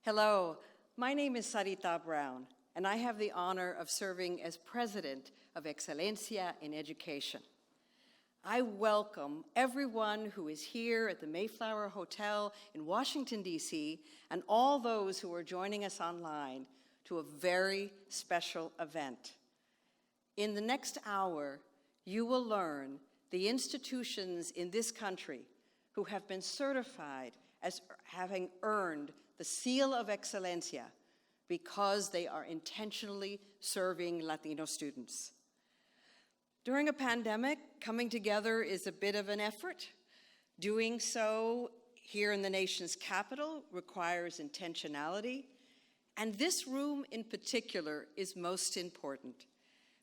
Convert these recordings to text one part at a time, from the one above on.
Hello, my name is Sarita Brown, and I have the honor of serving as President of Excelencia in Education. I welcome everyone who is here at the Mayflower Hotel in Washington, D.C., and all those who are joining us online to a very special event. In the next hour, you will learn the institutions in this country who have been certified as having earned the Seal of Excelencia because they are intentionally serving Latino students. During a pandemic, coming together is a bit of an effort. Doing so here in the nation's capital requires intentionality, and this room in particular is most important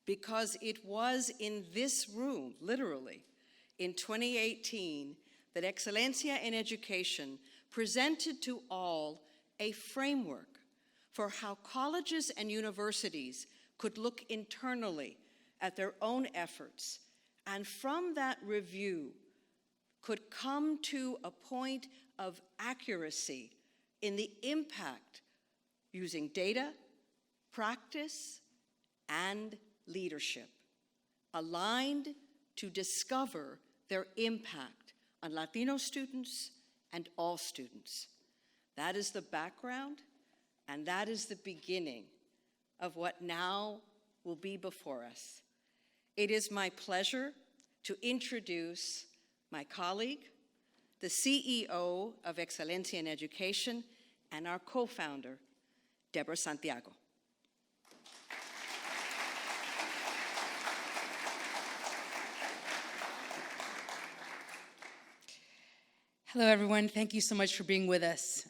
because it was in this room, literally, in 2018, that Excelencia in Education presented to all a framework for how colleges and universities could look internally at their own efforts, and from that review could come to a point of accuracy in the impact using data, practice, and leadership, aligned to discover their impact on Latino students and all students. That is the background, and that is the beginning of what now will be before us. It is my pleasure to introduce my colleague, the CEO of Excelencia in Education, and our co-founder, Deborah Santiago. Hello, everyone. Thank you so much for being with us.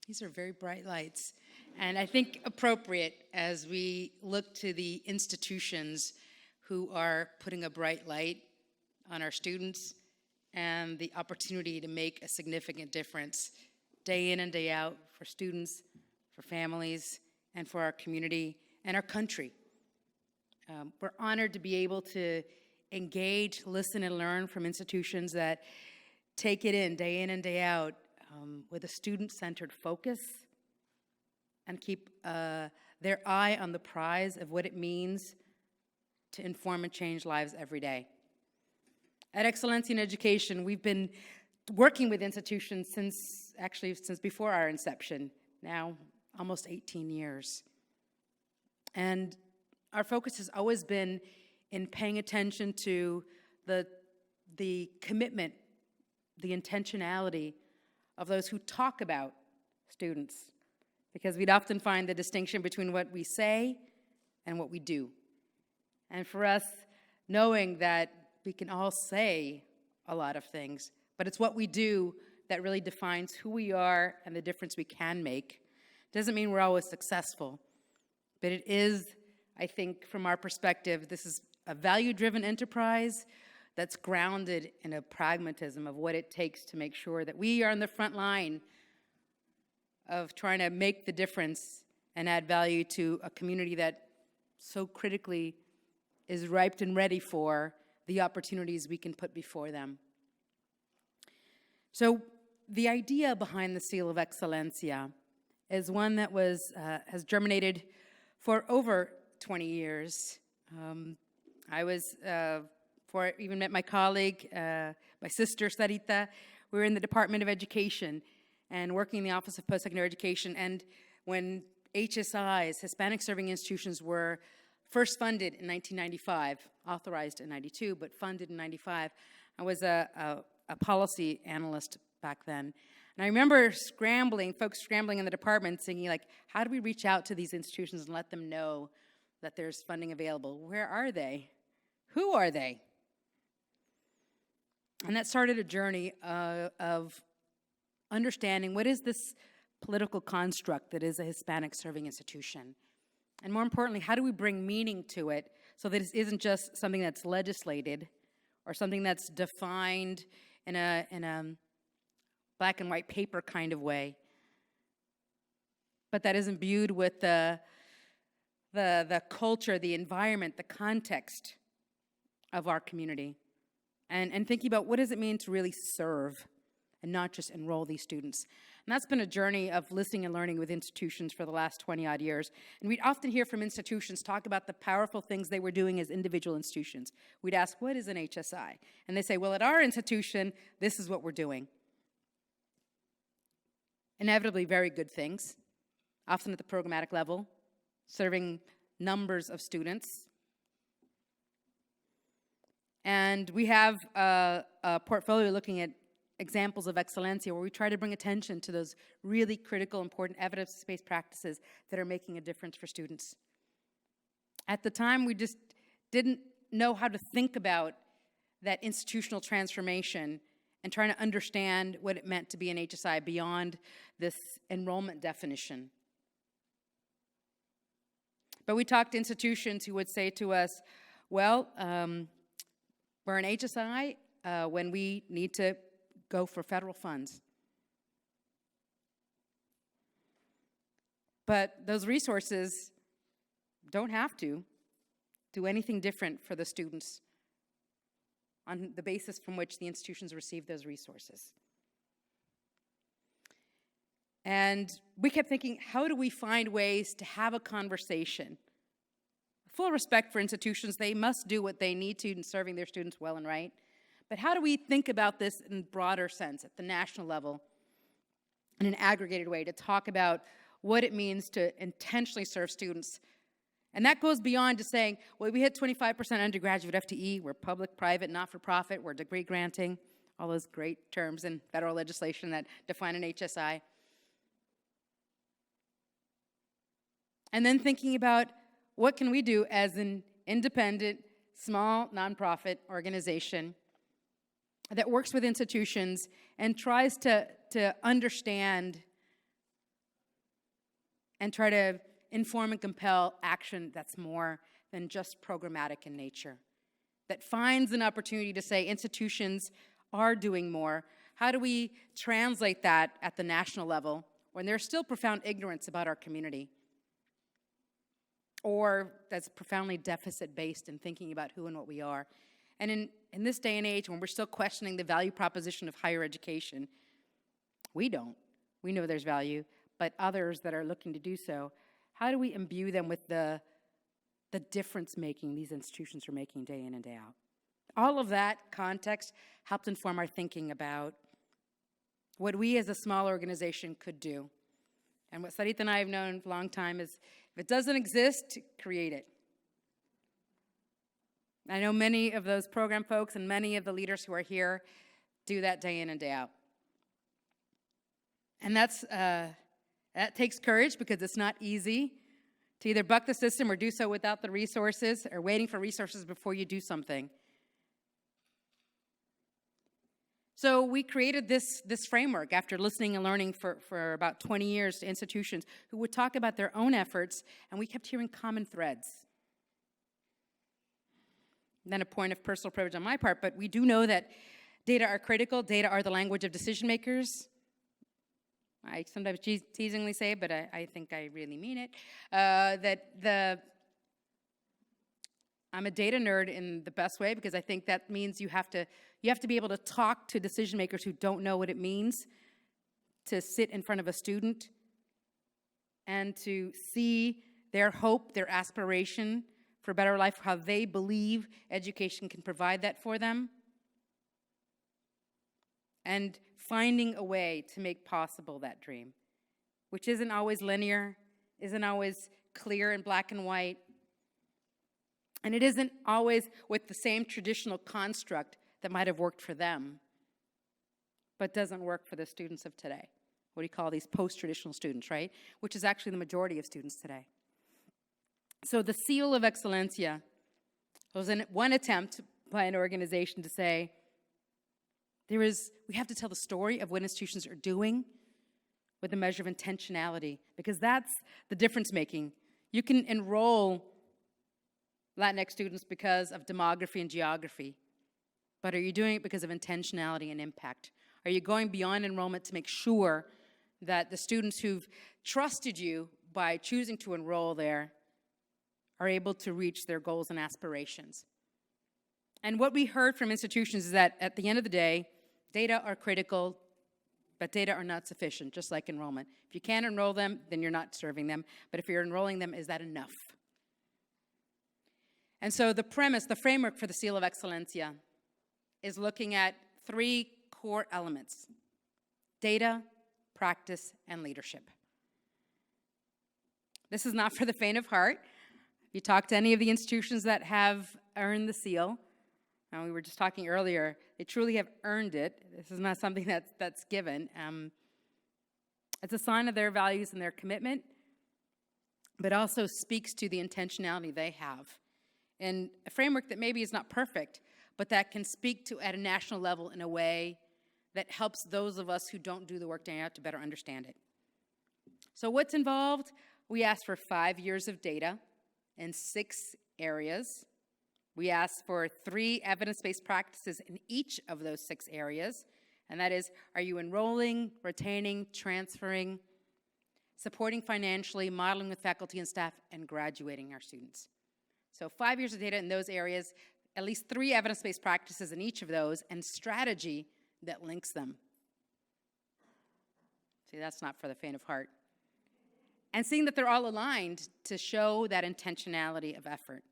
These are very bright lights, and I think appropriate as we look to the institutions who are putting a bright light on our students and the opportunity to make a significant difference day in and day out for students, for families, and for our community and our country. We're honored to be able to engage, listen, and learn from institutions that take it in and day out with a student-centered focus and keep their eye on the prize of what it means to inform and change lives every day. At Excelencia in Education, we've been working with institutions since before our inception, now almost 18 years. And our focus has always been in paying attention to the commitment, the intentionality of those who talk about students, because we'd often find the distinction between what we say and what we do. And for us, knowing that we can all say a lot of things, but it's what we do that really defines who we are and the difference we can make. Doesn't mean we're always successful, but it is, I think, from our perspective, this is a value-driven enterprise that's grounded in a pragmatism of what it takes to make sure that we are on the front line of trying to make the difference and add value to a community that so critically is ripe and ready for the opportunities we can put before them. So the idea behind the Seal of Excelencia is one that has germinated for over 20 years. Before I even met my colleague, my sister, Sarita, we were in the Department of Education and working in the Office of Post-Secondary Education. And when HSIs, Hispanic Serving Institutions, were first funded in 1995, authorized in 92, but funded in 95, I was a policy analyst back then. And I remember folks scrambling in the department, thinking, like, how do we reach out to these institutions and let them know that there's funding available? Where are they? Who are they? And that started a journey of understanding what is this political construct that is a Hispanic serving institution. And more importantly, how do we bring meaning to it so that it isn't just something that's legislated or something that's defined in a black and white paper kind of way, but that is imbued with the culture, the environment, the context of our community. And thinking about what does it mean to really serve and not just enroll these students. And that's been a journey of listening and learning with institutions for the last 20-odd years. And we'd often hear from institutions talk about the powerful things they were doing as individual institutions. We'd ask, what is an HSI? And they say, well, at our institution, this is what we're doing. Inevitably very good things, often at the programmatic level, serving numbers of students. And we have a portfolio looking at examples of excelencia where we try to bring attention to those really critical, important evidence-based practices that are making a difference for students. At the time, we just didn't know how to think about that institutional transformation and trying to understand what it meant to be an HSI beyond this enrollment definition. But we talked to institutions who would say to us, well, we're an HSI when we need to go for federal funds. But those resources don't have to do anything different for the students on the basis from which the institutions receive those resources. And we kept thinking, how do we find ways to have a conversation? Full respect for institutions, they must do what they need to in serving their students well and right. But how do we think about this in a broader sense, at the national level, in an aggregated way, to talk about what it means to intentionally serve students? And that goes beyond to saying, well, we hit 25% undergraduate FTE, we're public, private, not-for-profit, we're degree granting, all those great terms in federal legislation that define an HSI. And then thinking about what can we do as an independent, small, nonprofit organization that works with institutions and tries to understand and try to inform and compel action that's more than just programmatic in nature, that finds an opportunity to say institutions are doing more. How do we translate that at the national level when there's still profound ignorance about our community? Or that's profoundly deficit-based in thinking about who and what we are. And in this day and age, when we're still questioning the value proposition of higher education, we don't. We know there's value, but others that are looking to do so, how do we imbue them with the difference-making these institutions are making day in and day out? All of that context helped inform our thinking about what we as a small organization could do. And what Sarita and I have known for a long time is, if it doesn't exist, create it. I know many of those program folks and many of the leaders who are here do that day in and day out. And that takes courage, because it's not easy to either buck the system or do so without the resources, or waiting for resources before you do something. So we created this framework after listening and learning for about 20 years to institutions who would talk about their own efforts, and we kept hearing common threads. Then a point of personal privilege on my part, but we do know that data are critical. Data are the language of decision makers. I sometimes teasingly say, but I think I really mean it, I'm a data nerd in the best way, because I think that means you have to be able to talk to decision makers who don't know what it means to sit in front of a student and to see their hope, their aspiration for a better life, how they believe education can provide that for them, and finding a way to make possible that dream, which isn't always linear, isn't always clear in black and white, and it isn't always with the same traditional construct that might have worked for them, but doesn't work for the students of today. What do you call these post-traditional students, right? Which is actually the majority of students today. So the Seal of Excelencia was one attempt by an organization to say, we have to tell the story of what institutions are doing with a measure of intentionality, because that's the difference making. You can enroll Latinx students because of demography and geography, but are you doing it because of intentionality and impact? Are you going beyond enrollment to make sure that the students who've trusted you by choosing to enroll there are able to reach their goals and aspirations? And what we heard from institutions is that at the end of the day, data are critical, but data are not sufficient, just like enrollment. If you can't enroll them, then you're not serving them. But if you're enrolling them, is that enough? And so the premise, the framework for the Seal of Excelencia is looking at 3 core elements: data, practice, and leadership. This is not for the faint of heart. If you talk to any of the institutions that have earned the seal, and we were just talking earlier, they truly have earned it. This is not something that's given. It's a sign of their values and their commitment, but also speaks to the intentionality they have in a framework that maybe is not perfect, but that can speak to at a national level in a way that helps those of us who don't do the work day out to better understand it. So what's involved? We asked for 5 years of data in 6 areas. We asked for 3 evidence-based practices in each of those 6 areas, and that is, are you enrolling, retaining, transferring, supporting financially, modeling with faculty and staff, and graduating our students? So 5 years of data in those areas, at least 3 evidence-based practices in each of those, and strategy that links them. See, that's not for the faint of heart. And seeing that they're all aligned to show that intentionality of effort.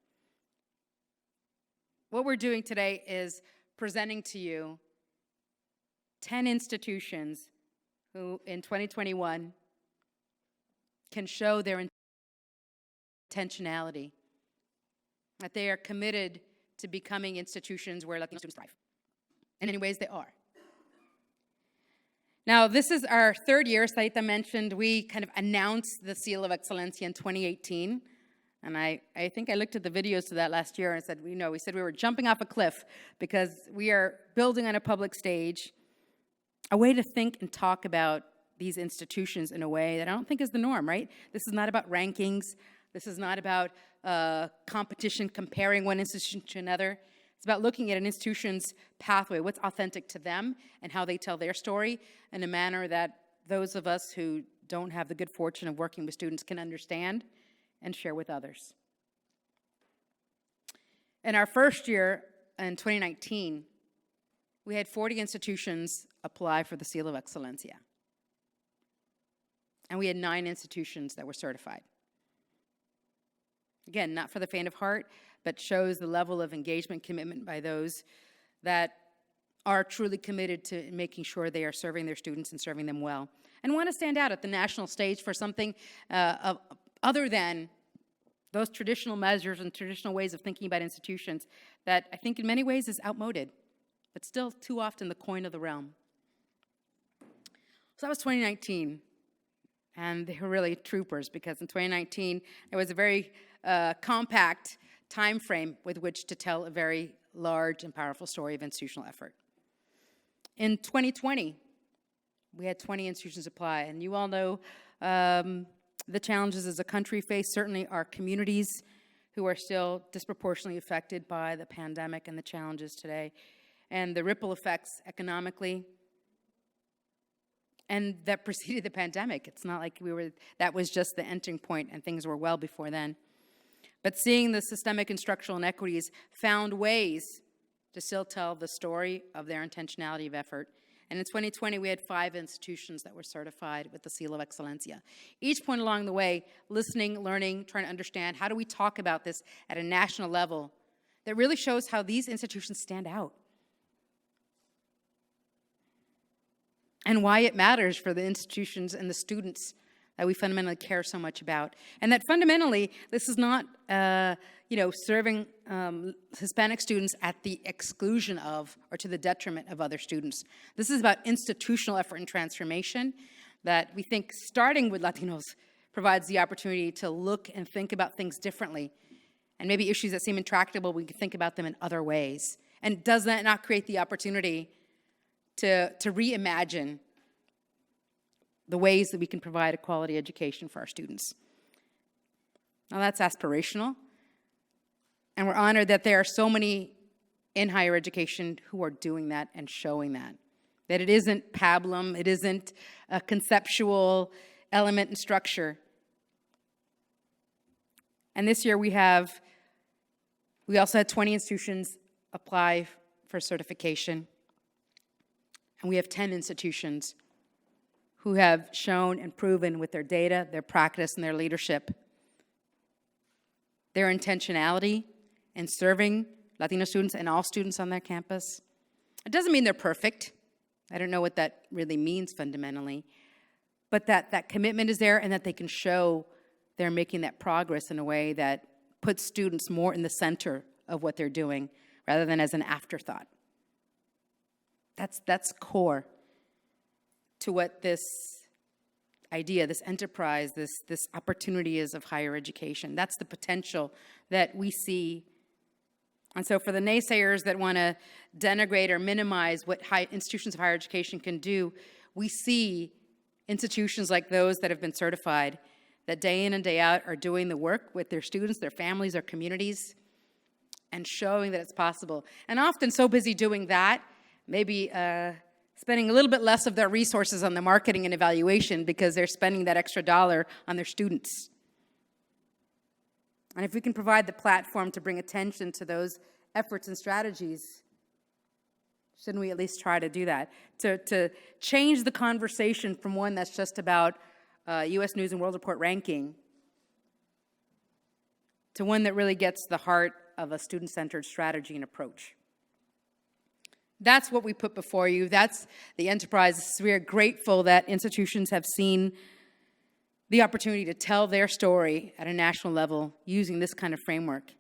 What we're doing today is presenting to you 10 institutions who in 2021 can show their intentionality, that they are committed to becoming institutions where Latino students thrive. In many ways, they are. Now, this is our 3rd year. Sarita mentioned we kind of announced the Seal of Excelencia in 2018. And I think I looked at the videos to that last year and said, we said we were jumping off a cliff because we are building on a public stage a way to think and talk about these institutions in a way that I don't think is the norm, right? This is not about rankings. This is not about competition, comparing one institution to another. It's about looking at an institution's pathway, what's authentic to them, and how they tell their story in a manner that those of us who don't have the good fortune of working with students can understand and share with others. In our first year, in 2019, we had 40 institutions apply for the Seal of Excelencia. And we had 9 institutions that were certified. Again, not for the faint of heart, but shows the level of engagement, commitment by those that are truly committed to making sure they are serving their students and serving them well, and want to stand out at the national stage for something other than those traditional measures and traditional ways of thinking about institutions that I think in many ways is outmoded, but still too often the coin of the realm. So that was 2019, and they were really troopers because in 2019, there was a very compact time frame with which to tell a very large and powerful story of institutional effort. In 2020, we had 20 institutions apply, and you all know the challenges as a country face. Certainly our communities who are still disproportionately affected by the pandemic and the challenges today, and the ripple effects economically, and that preceded the pandemic. It's not like that was just the entering point and things were well before then. But seeing the systemic and structural inequities found ways to still tell the story of their intentionality of effort. And in 2020, we had 5 institutions that were certified with the Seal of Excelencia. Each point along the way, listening, learning, trying to understand, how do we talk about this at a national level that really shows how these institutions stand out and why it matters for the institutions and the students that we fundamentally care so much about. And that fundamentally, this is not, serving Hispanic students at the exclusion of or to the detriment of other students. This is about institutional effort and transformation that we think starting with Latinos provides the opportunity to look and think about things differently. And maybe issues that seem intractable, we can think about them in other ways. And does that not create the opportunity to reimagine the ways that we can provide a quality education for our students? Now that's aspirational, and we're honored that there are so many in higher education who are doing that and showing that it isn't pablum, it isn't a conceptual element and structure. And this year we also had 20 institutions apply for certification, and we have 10 institutions who have shown and proven with their data, their practice, and their leadership, their intentionality in serving Latino students and all students on their campus. It doesn't mean they're perfect. I don't know what that really means fundamentally, but that commitment is there and that they can show they're making that progress in a way that puts students more in the center of what they're doing rather than as an afterthought. That's core to what this idea, this enterprise, this opportunity is of higher education. That's the potential that we see. And so for the naysayers that want to denigrate or minimize what institutions of higher education can do, we see institutions like those that have been certified that day in and day out are doing the work with their students, their families, their communities, and showing that it's possible. And often so busy doing that, maybe spending a little bit less of their resources on the marketing and evaluation because they're spending that extra dollar on their students. And if we can provide the platform to bring attention to those efforts and strategies, shouldn't we at least try to do that? To change the conversation from one that's just about U.S. News and World Report ranking to one that really gets the heart of a student-centered strategy and approach. That's what we put before you. That's the enterprise. We are grateful that institutions have seen the opportunity to tell their story at a national level using this kind of framework.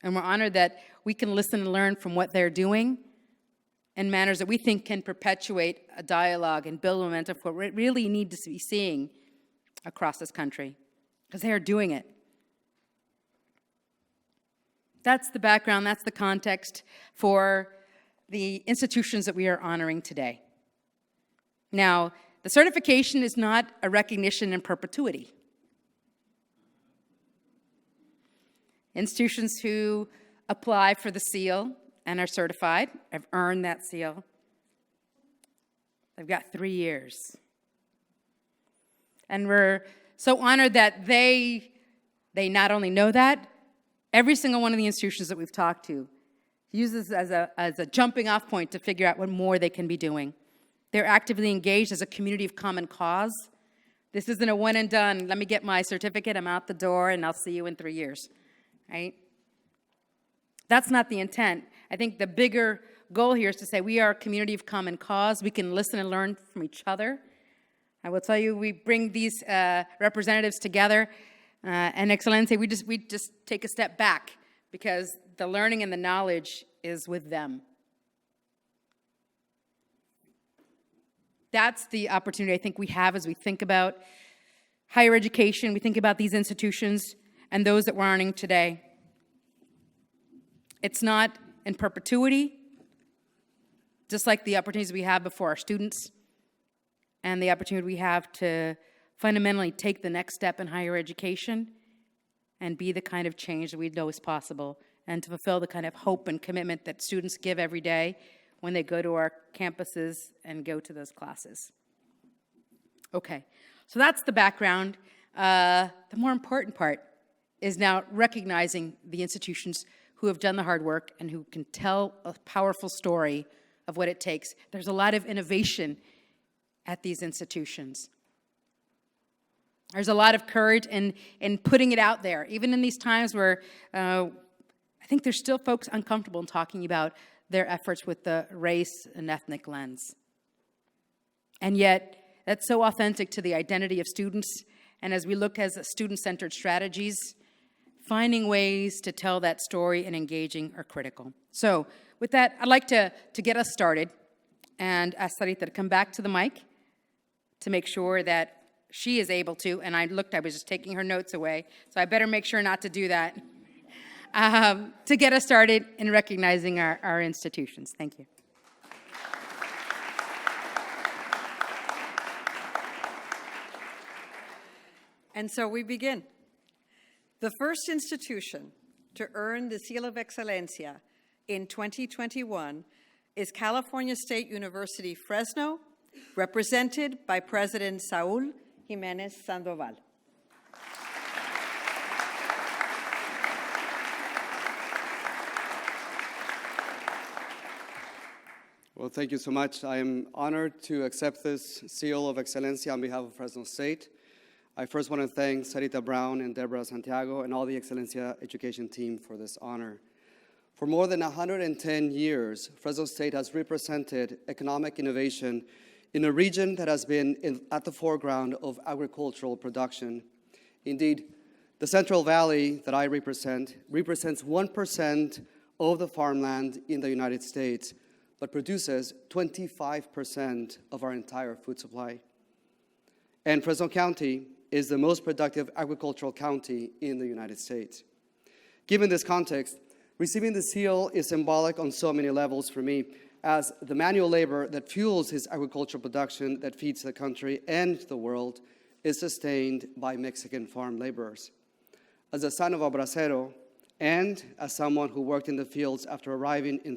And we're honored that we can listen and learn from what they're doing in manners that we think can perpetuate a dialogue and build momentum for what we really need to be seeing across this country, because they are doing it. That's the background, that's the context for the institutions that we are honoring today. Now, the certification is not a recognition in perpetuity. Institutions who apply for the seal and are certified have earned that seal. They've got 3 years. And we're so honored that they not only know that, every single one of the institutions that we've talked to uses as a jumping off point to figure out what more they can be doing. They're actively engaged as a community of common cause. This isn't a one and done, let me get my certificate, I'm out the door, and I'll see you in 3 years, right? That's not the intent. I think the bigger goal here is to say we are a community of common cause. We can listen and learn from each other. I will tell you, we bring these representatives together, and Excelencia, we just take a step back because the learning and the knowledge is with them. That's the opportunity I think we have as we think about higher education, we think about these institutions and those that we're honoring today. It's not in perpetuity, just like the opportunities we have before our students and the opportunity we have to fundamentally take the next step in higher education and be the kind of change that we know is possible and to fulfill the kind of hope and commitment that students give every day when they go to our campuses and go to those classes. Okay, so that's the background. The more important part is now recognizing the institutions who have done the hard work and who can tell a powerful story of what it takes. There's a lot of innovation at these institutions. There's a lot of courage in putting it out there, even in these times where I think there's still folks uncomfortable in talking about their efforts with the race and ethnic lens. And yet, that's so authentic to the identity of students. And as we look as student-centered strategies, finding ways to tell that story and engaging are critical. So with that, I'd like to get us started and ask Sarita to come back to the mic to make sure that she is able to, and I was just taking her notes away, so I better make sure not to do that, to get us started in recognizing our institutions. Thank you. And so we begin. The first institution to earn the Seal of Excelencia in 2021 is California State University, Fresno, represented by President Saul Jimenez Sandoval. Well, thank you so much. I am honored to accept this Seal of Excelencia on behalf of Fresno State. I first want to thank Sarita Brown and Deborah Santiago and all the Excelencia education team for this honor. For more than 110 years, Fresno State has represented economic innovation in a region that has been at the foreground of agricultural production. Indeed, the Central Valley that I represents 1% of the farmland in the United States, but produces 25% of our entire food supply. And Fresno County is the most productive agricultural county in the United States. Given this context, receiving the seal is symbolic on so many levels for me, as the manual labor that fuels his agricultural production that feeds the country and the world is sustained by Mexican farm laborers. As a son of a bracero, and as someone who worked in the fields after arriving in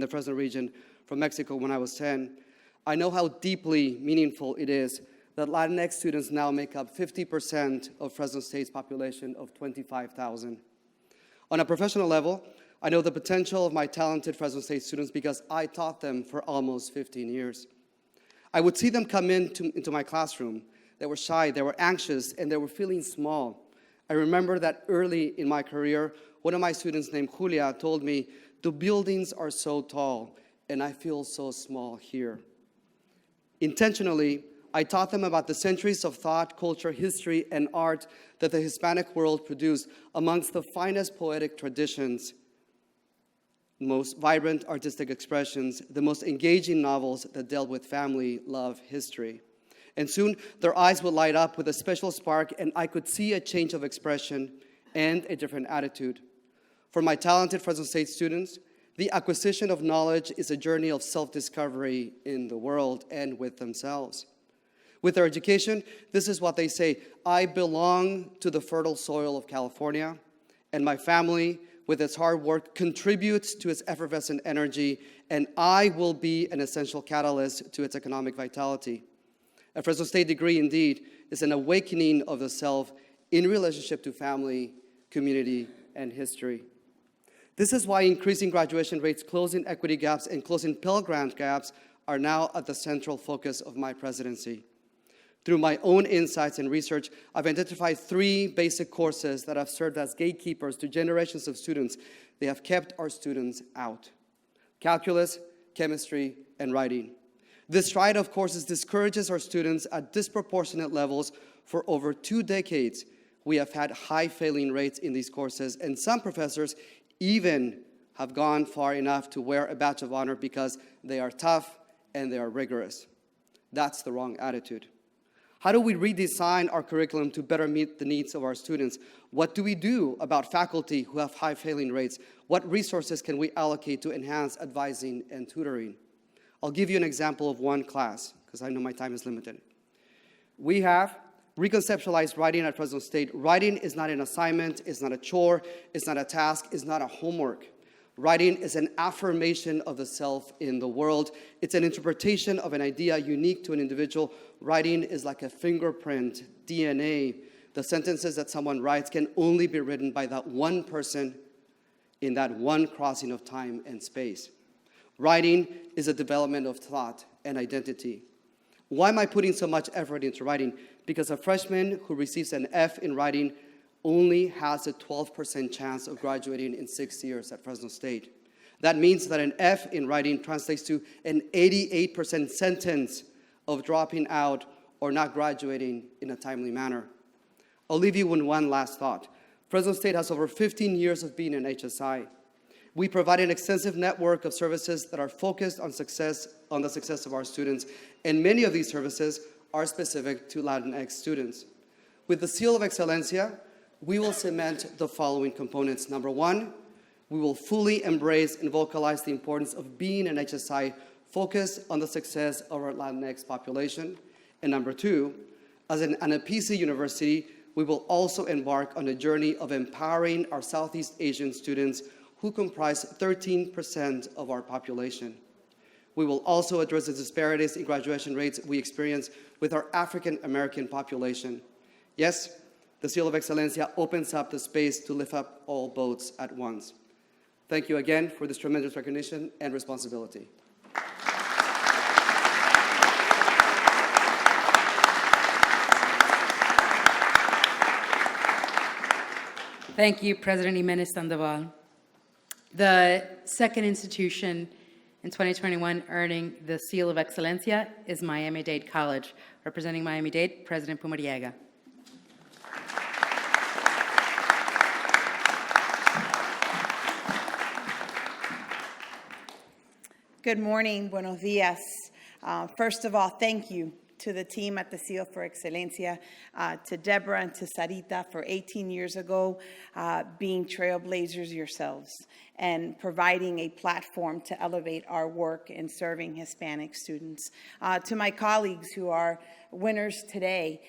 the Fresno region from Mexico when I was 10, I know how deeply meaningful it is that Latinx students now make up 50% of Fresno State's population of 25,000. On a professional level, I know the potential of my talented Fresno State students because I taught them for almost 15 years. I would see them come into my classroom. They were shy, they were anxious, and they were feeling small. I remember that early in my career, one of my students named Julia told me, "The buildings are so tall, and I feel so small here." Intentionally, I taught them about the centuries of thought, culture, history, and art that the Hispanic world produced amongst the finest poetic traditions, most vibrant artistic expressions, the most engaging novels that dealt with family, love, history. And soon, their eyes would light up with a special spark, and I could see a change of expression and a different attitude. For my talented Fresno State students, the acquisition of knowledge is a journey of self-discovery in the world and with themselves. With their education, this is what they say: "I belong to the fertile soil of California, and my family, with its hard work, contributes to its effervescent energy, and I will be an essential catalyst to its economic vitality." A Fresno State degree, indeed, is an awakening of the self in relationship to family, community, and history. This is why increasing graduation rates, closing equity gaps, and closing Pell Grant gaps are now at the central focus of my presidency. Through my own insights and research, I've identified 3 basic courses that have served as gatekeepers to generations of students. They have kept our students out: calculus, chemistry, and writing. This stride of courses discourages our students at disproportionate levels. For over 2 decades, we have had high failing rates in these courses, and some professors even have gone far enough to wear a badge of honor because they are tough and they are rigorous. That's the wrong attitude. How do we redesign our curriculum to better meet the needs of our students? What do we do about faculty who have high failing rates? What resources can we allocate to enhance advising and tutoring? I'll give you an example of one class, because I know my time is limited. We have reconceptualized writing at Fresno State. Writing is not an assignment, it's not a chore, it's not a task, it's not a homework. Writing is an affirmation of the self in the world. It's an interpretation of an idea unique to an individual. Writing is like a fingerprint, DNA. The sentences that someone writes can only be written by that one person in that one crossing of time and space. Writing is a development of thought and identity. Why am I putting so much effort into writing? Because a freshman who receives an F in writing only has a 12% chance of graduating in 6 years at Fresno State. That means that an F in writing translates to an 88% sentence of dropping out or not graduating in a timely manner. I'll leave you with one last thought. Fresno State has over 15 years of being an HSI. We provide an extensive network of services that are focused on the success of our students, and many of these services are specific to Latinx students. With the Seal of Excelencia, we will cement the following components. Number 1, we will fully embrace and vocalize the importance of being an HSI focused on the success of our Latinx population. And number 2, as an APICI university, we will also embark on a journey of empowering our Southeast Asian students who comprise 13% of our population. We will also address the disparities in graduation rates we experience with our African American population. Yes, the Seal of Excelencia opens up the space to lift up all boats at once. Thank you again for this tremendous recognition and responsibility. Thank you, President Jimenez Sandoval. The second institution in 2021 earning the Seal of Excelencia is MiamiDade College. Representing Miami-Dade, President Pumariega. Good morning, buenos dias. First of all, thank you to the team at the Seal for Excelencia, to Deborah and to Sarita for 18 years ago, being trailblazers yourselves and providing a platform to elevate our work in serving Hispanic students. To my colleagues who are winners today,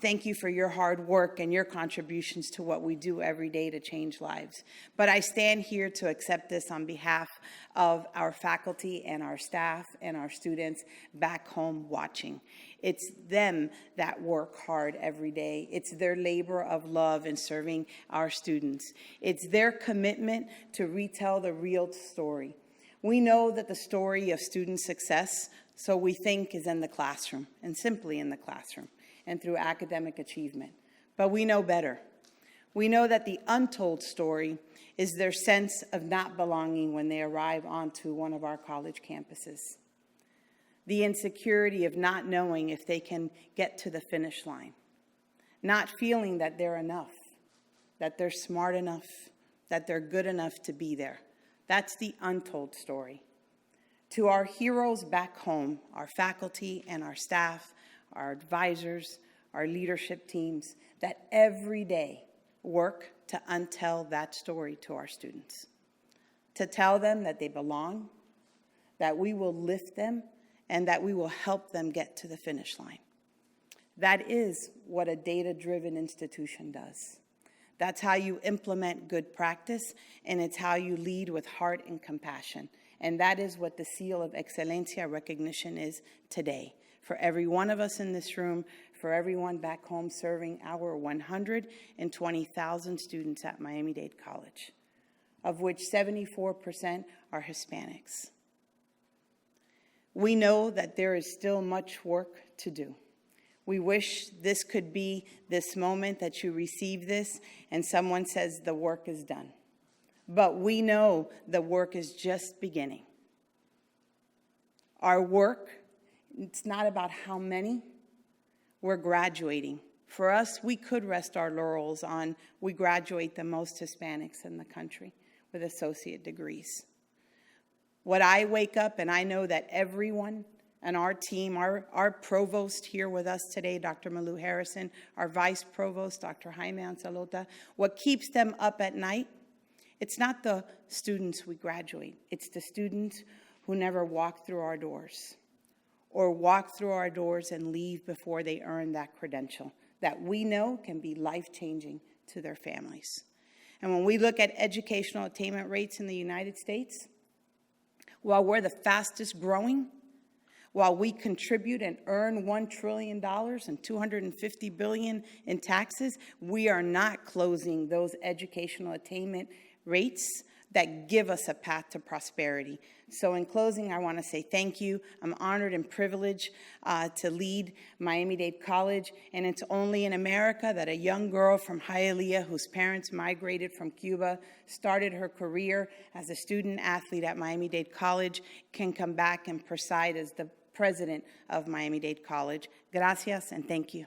thank you for your hard work and your contributions to what we do every day to change lives. But I stand here to accept this on behalf of our faculty and our staff and our students back home watching. It's them that work hard every day. It's their labor of love in serving our students. It's their commitment to retell the real story. We know that the story of student success, so we think, is in the classroom, and simply in the classroom, and through academic achievement. But we know better. We know that the untold story is their sense of not belonging when they arrive onto one of our college campuses. The insecurity of not knowing if they can get to the finish line, not feeling that they're enough, that they're smart enough, that they're good enough to be there. That's the untold story. To our heroes back home, our faculty and our staff, our advisors, our leadership teams, that every day work to untell that story to our students, to tell them that they belong, that we will lift them, and that we will help them get to the finish line. That is what a data-driven institution does. That's how you implement good practice, and it's how you lead with heart and compassion. And that is what the Seal of Excelencia recognition is today. For every one of us in this room, for everyone back home serving our 120,000 students at Miami-Dade College, of which 74% are Hispanics. We know that there is still much work to do. We wish this could be this moment that you receive this and someone says the work is done. But we know the work is just beginning. Our work, it's not about how many. We're graduating. For us, we could rest our laurels on we graduate the most Hispanics in the country with associate degrees. What I wake up, and I know that everyone and our team, our provost here with us today, Dr. Malou Harrison, our vice provost, Dr. Jaime Anzalota, what keeps them up at night, it's not the students we graduate. It's the students who never walk through our doors or walk through our doors and leave before they earn that credential that we know can be life-changing to their families. And when we look at educational attainment rates in the United States, while we're the fastest growing, while we contribute and earn $1 trillion and $250 billion in taxes, we are not closing those educational attainment rates that give us a path to prosperity. So in closing, I want to say thank you. I'm honored and privileged to lead Miami-Dade College, and it's only in America that a young girl from Hialeah, whose parents migrated from Cuba, started her career as a student athlete at Miami-Dade College, can come back and preside as the president of Miami-Dade College. Gracias and thank you.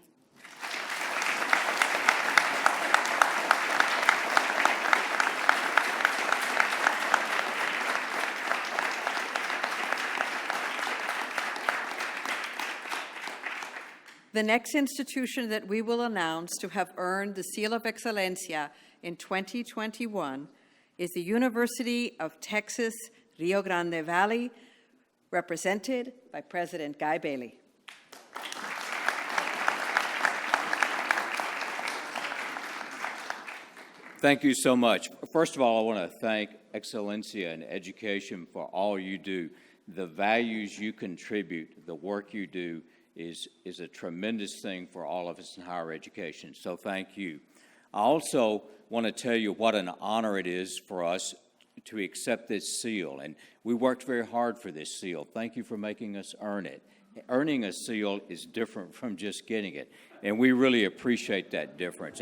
The next institution that we will announce to have earned the Seal of Excelencia in 2021 is the University of Texas, Rio Grande Valley, represented by President Guy Bailey. Thank you so much. First of all, I want to thank Excelencia in Education for all you do. The values you contribute, the work you do, is a tremendous thing for all of us in higher education, so thank you. I also want to tell you what an honor it is for us to accept this seal, and we worked very hard for this seal. Thank you for making us earn it. Earning a seal is different from just getting it. And we really appreciate that difference.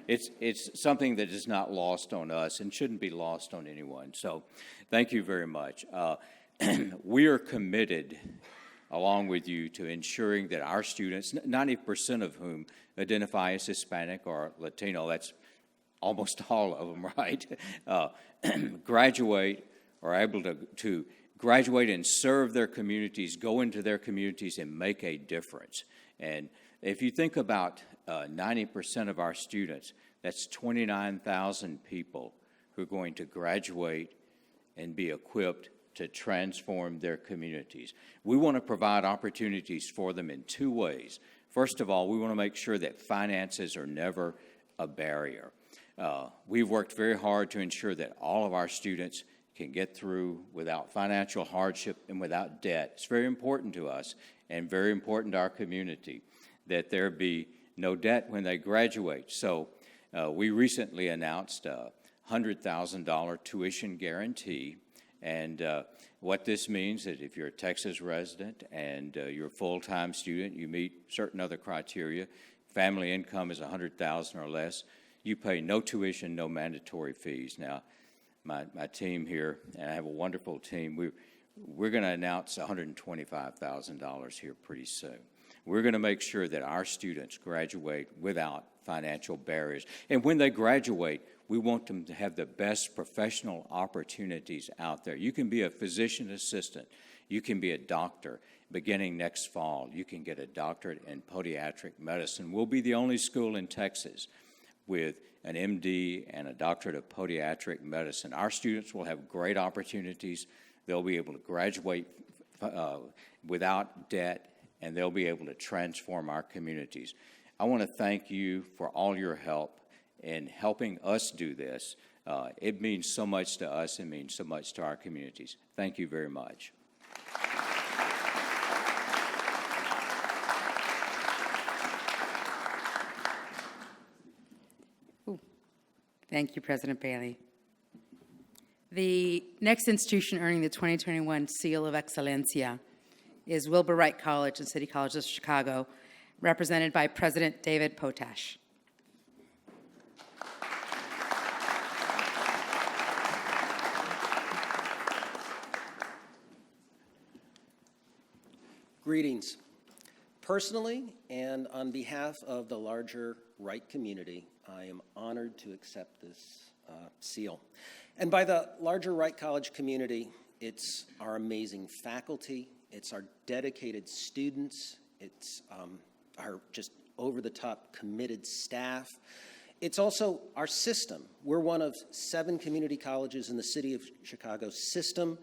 It's something that is not lost on us and shouldn't be lost on anyone. So thank you very much. We are committed, along with you, to ensuring that our students, 90% of whom identify as Hispanic or Latino, that's almost all of them, right, graduate or able to graduate and serve their communities, go into their communities and make a difference. And if you think about 90% of our students, that's 29,000 people who are going to graduate and be equipped to transform their communities. We want to provide opportunities for them in two ways. First of all, we want to make sure that finances are never a barrier. We've worked very hard to ensure that all of our students can get through without financial hardship and without debt. It's very important to us and very important to our community that there be no debt when they graduate. So we recently announced a $100,000 tuition guarantee. And what this means is if you're a Texas resident and you're a full-time student, you meet certain other criteria, family income is $100,000 or less, you pay no tuition, no mandatory fees. Now, my team here, and I have a wonderful team, we're going to announce $125,000 here pretty soon. We're going to make sure that our students graduate without financial barriers. And when they graduate, we want them to have the best professional opportunities out there. You can be a physician assistant. You can be a doctor. Beginning next fall, you can get a doctorate in podiatric medicine. We'll be the only school in Texas with an MD and a doctorate of podiatric medicine. Our students will have great opportunities. They'll be able to graduate without debt, and they'll be able to transform our communities. I want to thank you for all your help in helping us do this. It means so much to us. It means so much to our communities. Thank you very much. Thank you, President Bailey. The next institution earning the 2021 Seal of Excelencia is Wilbur Wright College and City College of Chicago, represented by President David Potash. Greetings. Personally, and on behalf of the larger Wright community, I am honored to accept this seal. And by the larger Wright College community, it's our amazing faculty, it's our dedicated students, it's our just over-the-top committed staff. It's also our system. We're one of 7 community colleges in the city of Chicago system,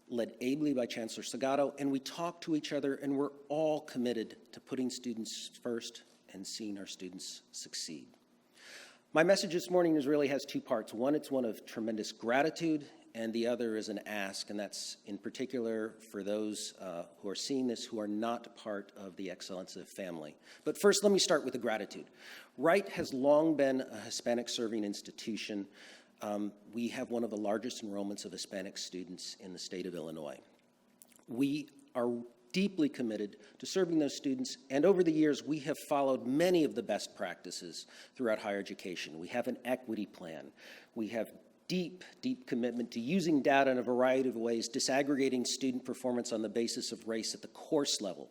led ably by Chancellor Segato, and we talk to each other, and we're all committed to putting students first and seeing our students succeed. My message this morning really has 2 parts. One, it's one of tremendous gratitude, and the other is an ask, and that's in particular for those who are seeing this who are not part of the Excelencia family. But first, let me start with the gratitude. Wright has long been a Hispanic serving institution. We have one of the largest enrollments of Hispanic students in the state of Illinois. We are deeply committed to serving those students, and over the years, we have followed many of the best practices throughout higher education. We have an equity plan. We have deep commitment to using data in a variety of ways, disaggregating student performance on the basis of race at the course level.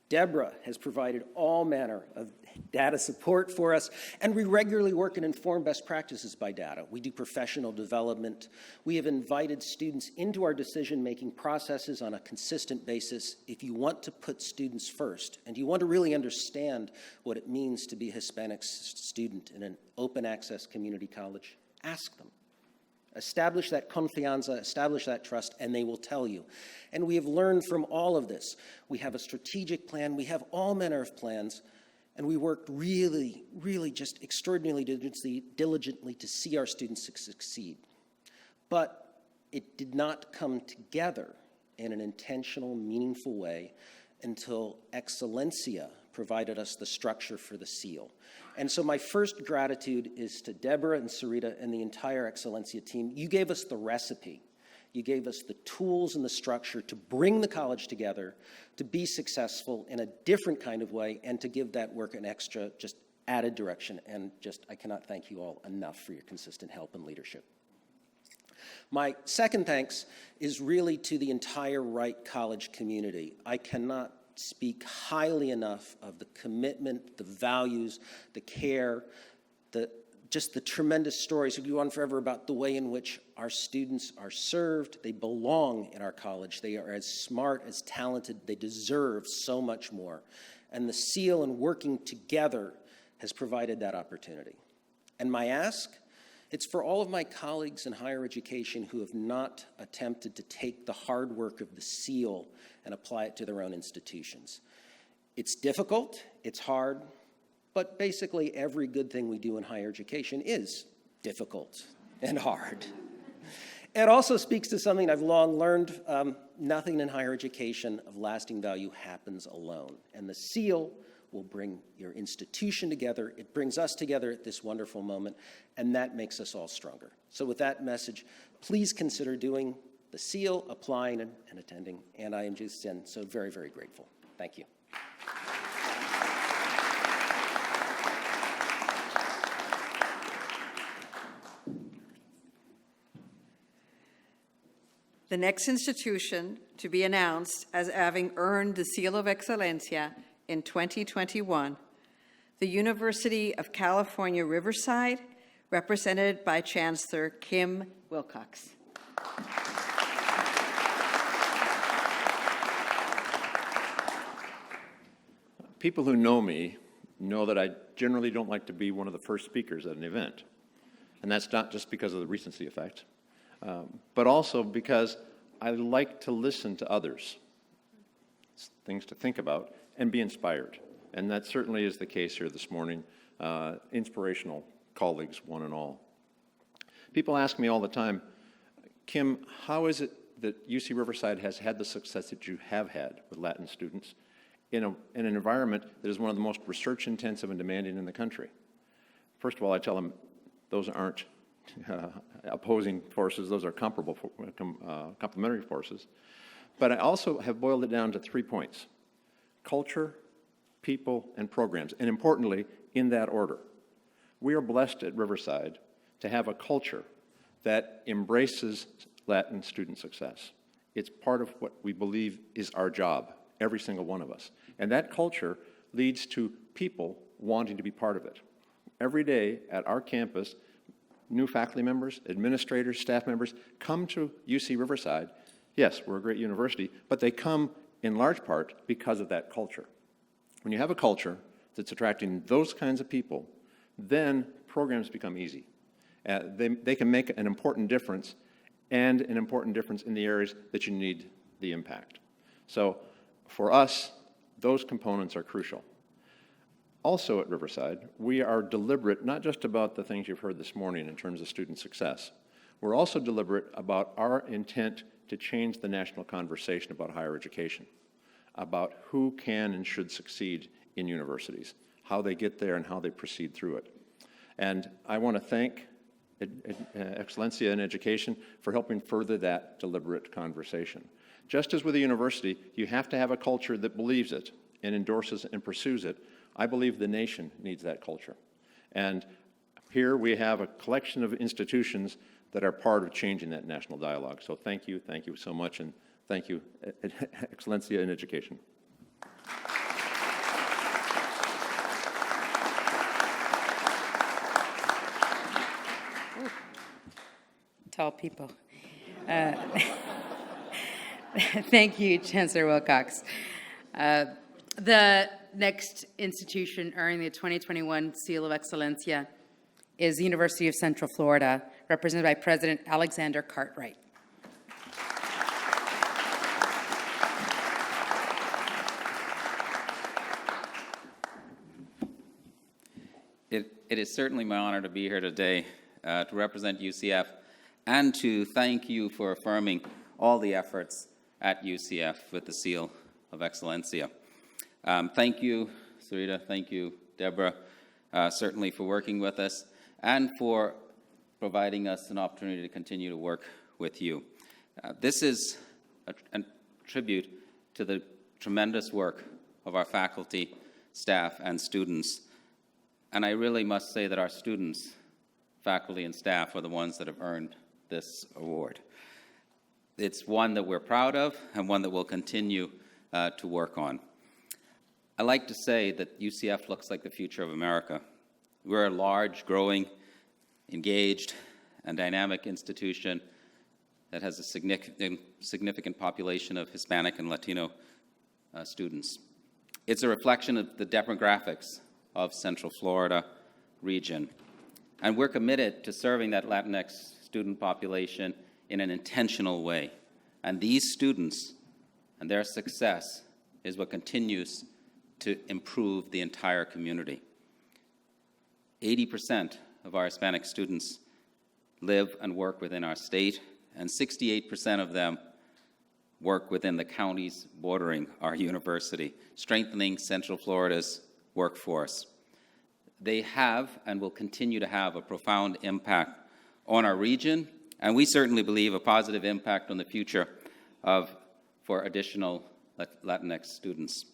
Deborah has provided all manner of data support for us, and we regularly work and inform best practices by data. We do professional development. We have invited students into our decision-making processes on a consistent basis. If you want to put students first, and you want to really understand what it means to be a Hispanic student in an open access community college, ask them. Establish that confianza, establish that trust, and they will tell you. And we have learned from all of this. We have a strategic plan. We have all manner of plans. And we worked really just extraordinarily diligently to see our students succeed. But it did not come together in an intentional, meaningful way until Excelencia provided us the structure for the seal. And so my first gratitude is to Deborah and Sarita and the entire Excelencia team. You gave us the recipe. You gave us the tools and the structure to bring the college together, to be successful in a different kind of way, and to give that work an extra, just added direction. And just, I cannot thank you all enough for your consistent help and leadership. My second thanks is really to the entire Wright College community. I cannot speak highly enough of the commitment, the values, the care, just the tremendous stories. We go on forever about the way in which our students are served. They belong in our college. They are as smart, as talented. They deserve so much more. And the SEAL and working together has provided that opportunity. And my ask, it's for all of my colleagues in higher education who have not attempted to take the hard work of the SEAL and apply it to their own institutions. It's difficult, it's hard, but basically every good thing we do in higher education is difficult and hard. It also speaks to something I've long learned. Nothing in higher education of lasting value happens alone. And the SEAL will bring your institution together. It brings us together at this wonderful moment, and that makes us all stronger. So with that message, please consider doing the SEAL, applying and attending. And I am just so very, very grateful. Thank you. The next institution to be announced as having earned the Seal of Excelencia in 2021, the University of California, Riverside, represented by Chancellor Kim Wilcox. People who know me know that I generally don't like to be one of the first speakers at an event. And that's not just because of the recency effect, but also because I like to listen to others, things to think about, and be inspired. And that certainly is the case here this morning. Inspirational colleagues, one and all. People ask me all the time, Kim, how is it that UC Riverside has had the success that you have had with Latin students in an environment that is one of the most research-intensive and demanding in the country? First of all, I tell them those aren't opposing forces, those are comparable, complementary forces. But I also have boiled it down to 3 points: culture, people, and programs, and importantly, in that order. We are blessed at Riverside to have a culture that embraces Latin student success. It's part of what we believe is our job, every single one of us. And that culture leads to people wanting to be part of it. Every day at our campus, new faculty members, administrators, staff members come to UC Riverside. Yes, we're a great university, but they come in large part because of that culture. When you have a culture that's attracting those kinds of people, then programs become easy. They can make an important difference, and an important difference in the areas that you need the impact. So for us, those components are crucial. Also at Riverside, we are deliberate not just about the things you've heard this morning in terms of student success. We're also deliberate about our intent to change the national conversation about higher education, about who can and should succeed in universities, how they get there and how they proceed through it. And I want to thank Excelencia in Education for helping further that deliberate conversation. Just as with a university, you have to have a culture that believes it and endorses and pursues it. I believe the nation needs that culture. And here we have a collection of institutions that are part of changing that national dialogue. So thank you so much, and thank you, Excelencia in Education. Tall people. Thank you, Chancellor Wilcox. The next institution earning the 2021 Seal of Excelencia is the University of Central Florida, represented by President Alexander Cartwright. It is certainly my honor to be here today to represent UCF and to thank you for affirming all the efforts at UCF with the Seal of Excelencia. Thank you, Sarita. Thank you, Deborah, certainly for working with us and for providing us an opportunity to continue to work with you. This is a tribute to the tremendous work of our faculty, staff, and students. And I really must say that our students, faculty, and staff are the ones that have earned this award. It's one that we're proud of and one that we'll continue to work on. I like to say that UCF looks like the future of America. We're a large, growing, engaged, and dynamic institution that has a significant population of Hispanic and Latino students. It's a reflection of the demographics of Central Florida region. And we're committed to serving that Latinx student population in an intentional way. And these students and their success is what continues to improve the entire community. 80% of our Hispanic students live and work within our state, and 68% of them work within the counties bordering our university, strengthening Central Florida's workforce. They have and will continue to have a profound impact on our region, and we certainly believe a positive impact on the future for additional Latinx students.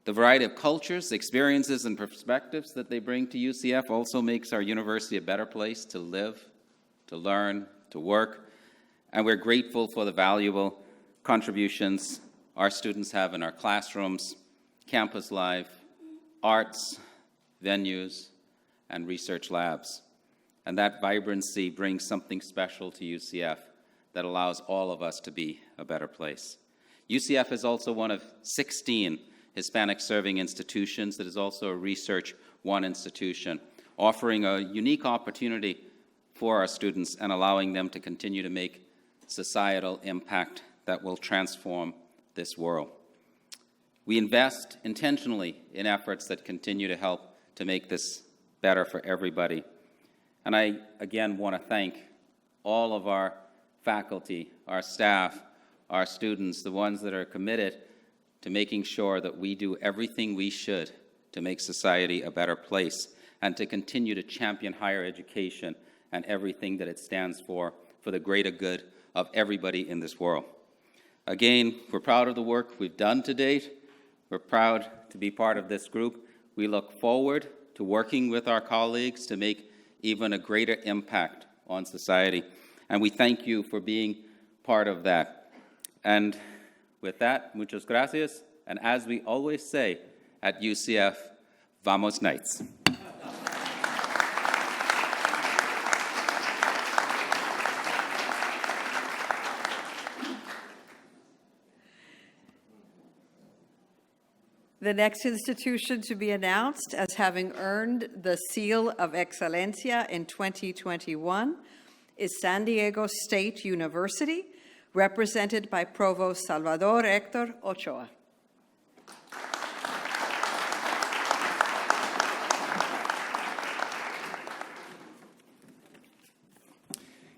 The variety of cultures, experiences, and perspectives that they bring to UCF also makes our university a better place to live, to learn, to work, and we're grateful for the valuable contributions our students have in our classrooms, campus life, arts, venues, and research labs. And that vibrancy brings something special to UCF that allows all of us to be a better place. UCF is also one of 16 Hispanic serving institutions that is also a Research One institution, offering a unique opportunity for our students and allowing them to continue to make societal impact that will transform this world. We invest intentionally in efforts that continue to help to make this better for everybody. And I, again, want to thank all of our faculty, our staff, our students, the ones that are committed to making sure that we do everything we should to make society a better place and to continue to champion higher education and everything that it stands for the greater good of everybody in this world. Again, we're proud of the work we've done to date. We're proud to be part of this group. We look forward to working with our colleagues to make even a greater impact on society. And we thank you for being part of that. And with that, muchas gracias. And as we always say at UCF, vamos Knights. The next institution to be announced as having earned the Seal of Excelencia in 2021 is San Diego State University, represented by Provost Salvador Hector Ochoa.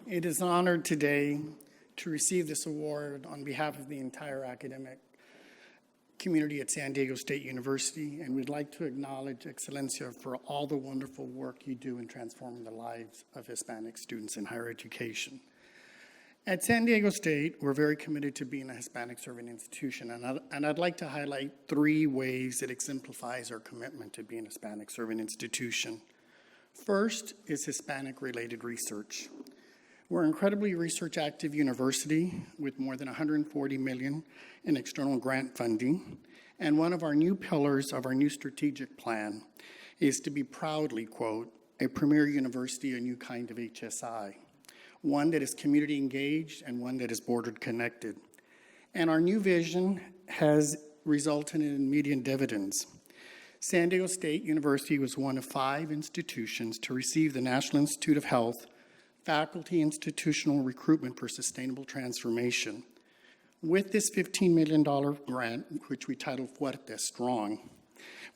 It is an honor today to receive this award on behalf of the entire academic community at San Diego State University, and we'd like to acknowledge Excelencia for all the wonderful work you do in transforming the lives of Hispanic students in higher education. At San Diego State, we're very committed to being a Hispanic serving institution, and I'd like to highlight 3 ways it exemplifies our commitment to being a Hispanic serving institution. First is Hispanic-related research. We're an incredibly research-active university with more than $140 million in external grant funding, and one of our new pillars of our new strategic plan is to be proudly, quote, a premier university, a new kind of HSI, one that is community engaged and one that is border connected. And our new vision has resulted in immediate dividends. San Diego State University was one of 5 institutions to receive the National Institute of Health Faculty Institutional Recruitment for Sustainable Transformation. With this $15 million grant, which we titled Fuerte, Strong,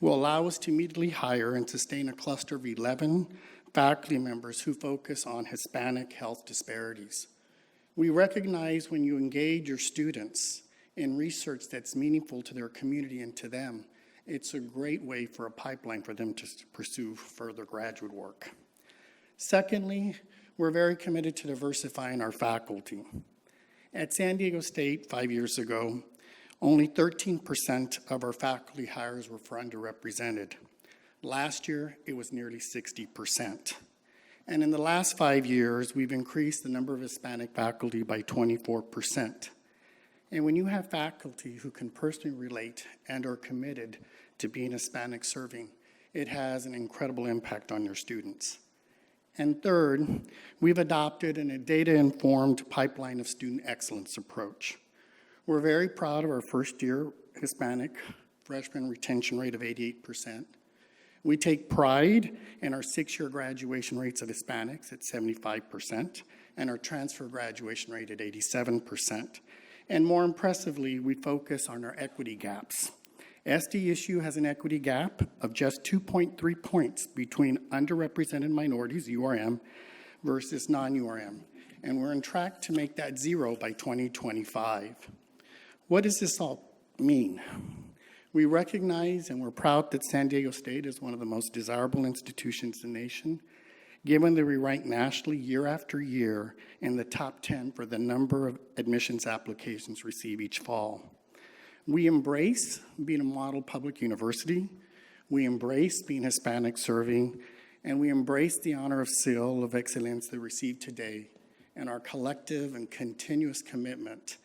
will allow us to immediately hire and sustain a cluster of 11 faculty members who focus on Hispanic health disparities. We recognize when you engage your students in research that's meaningful to their community and to them, it's a great way for a pipeline for them to pursue further graduate work. Secondly, we're very committed to diversifying our faculty. At San Diego State 5 years ago, only 13% of our faculty hires were for underrepresented. Last year, it was nearly 60%. And in the last 5 years, we've increased the number of Hispanic faculty by 24%. And when you have faculty who can personally relate and are committed to being Hispanic serving, it has an incredible impact on your students. And third, we've adopted a data-informed pipeline of student excellence approach. We're very proud of our first-year Hispanic freshman retention rate of 88%. We take pride in our 6-year graduation rates of Hispanics at 75% and our transfer graduation rate at 87%. And more impressively, we focus on our equity gaps. SDSU has an equity gap of just 2.3 points between underrepresented minorities, URM, versus non-URM. And we're on track to make that 0 by 2025. What does this all mean? We recognize and we're proud that San Diego State is one of the most desirable institutions in the nation, given that we rank nationally year after year in the top 10 for the number of admissions applications received each fall. We embrace being a model public university, we embrace being Hispanic serving, and we embrace the honor of Seal of Excelencia received today and our collective and continuous commitment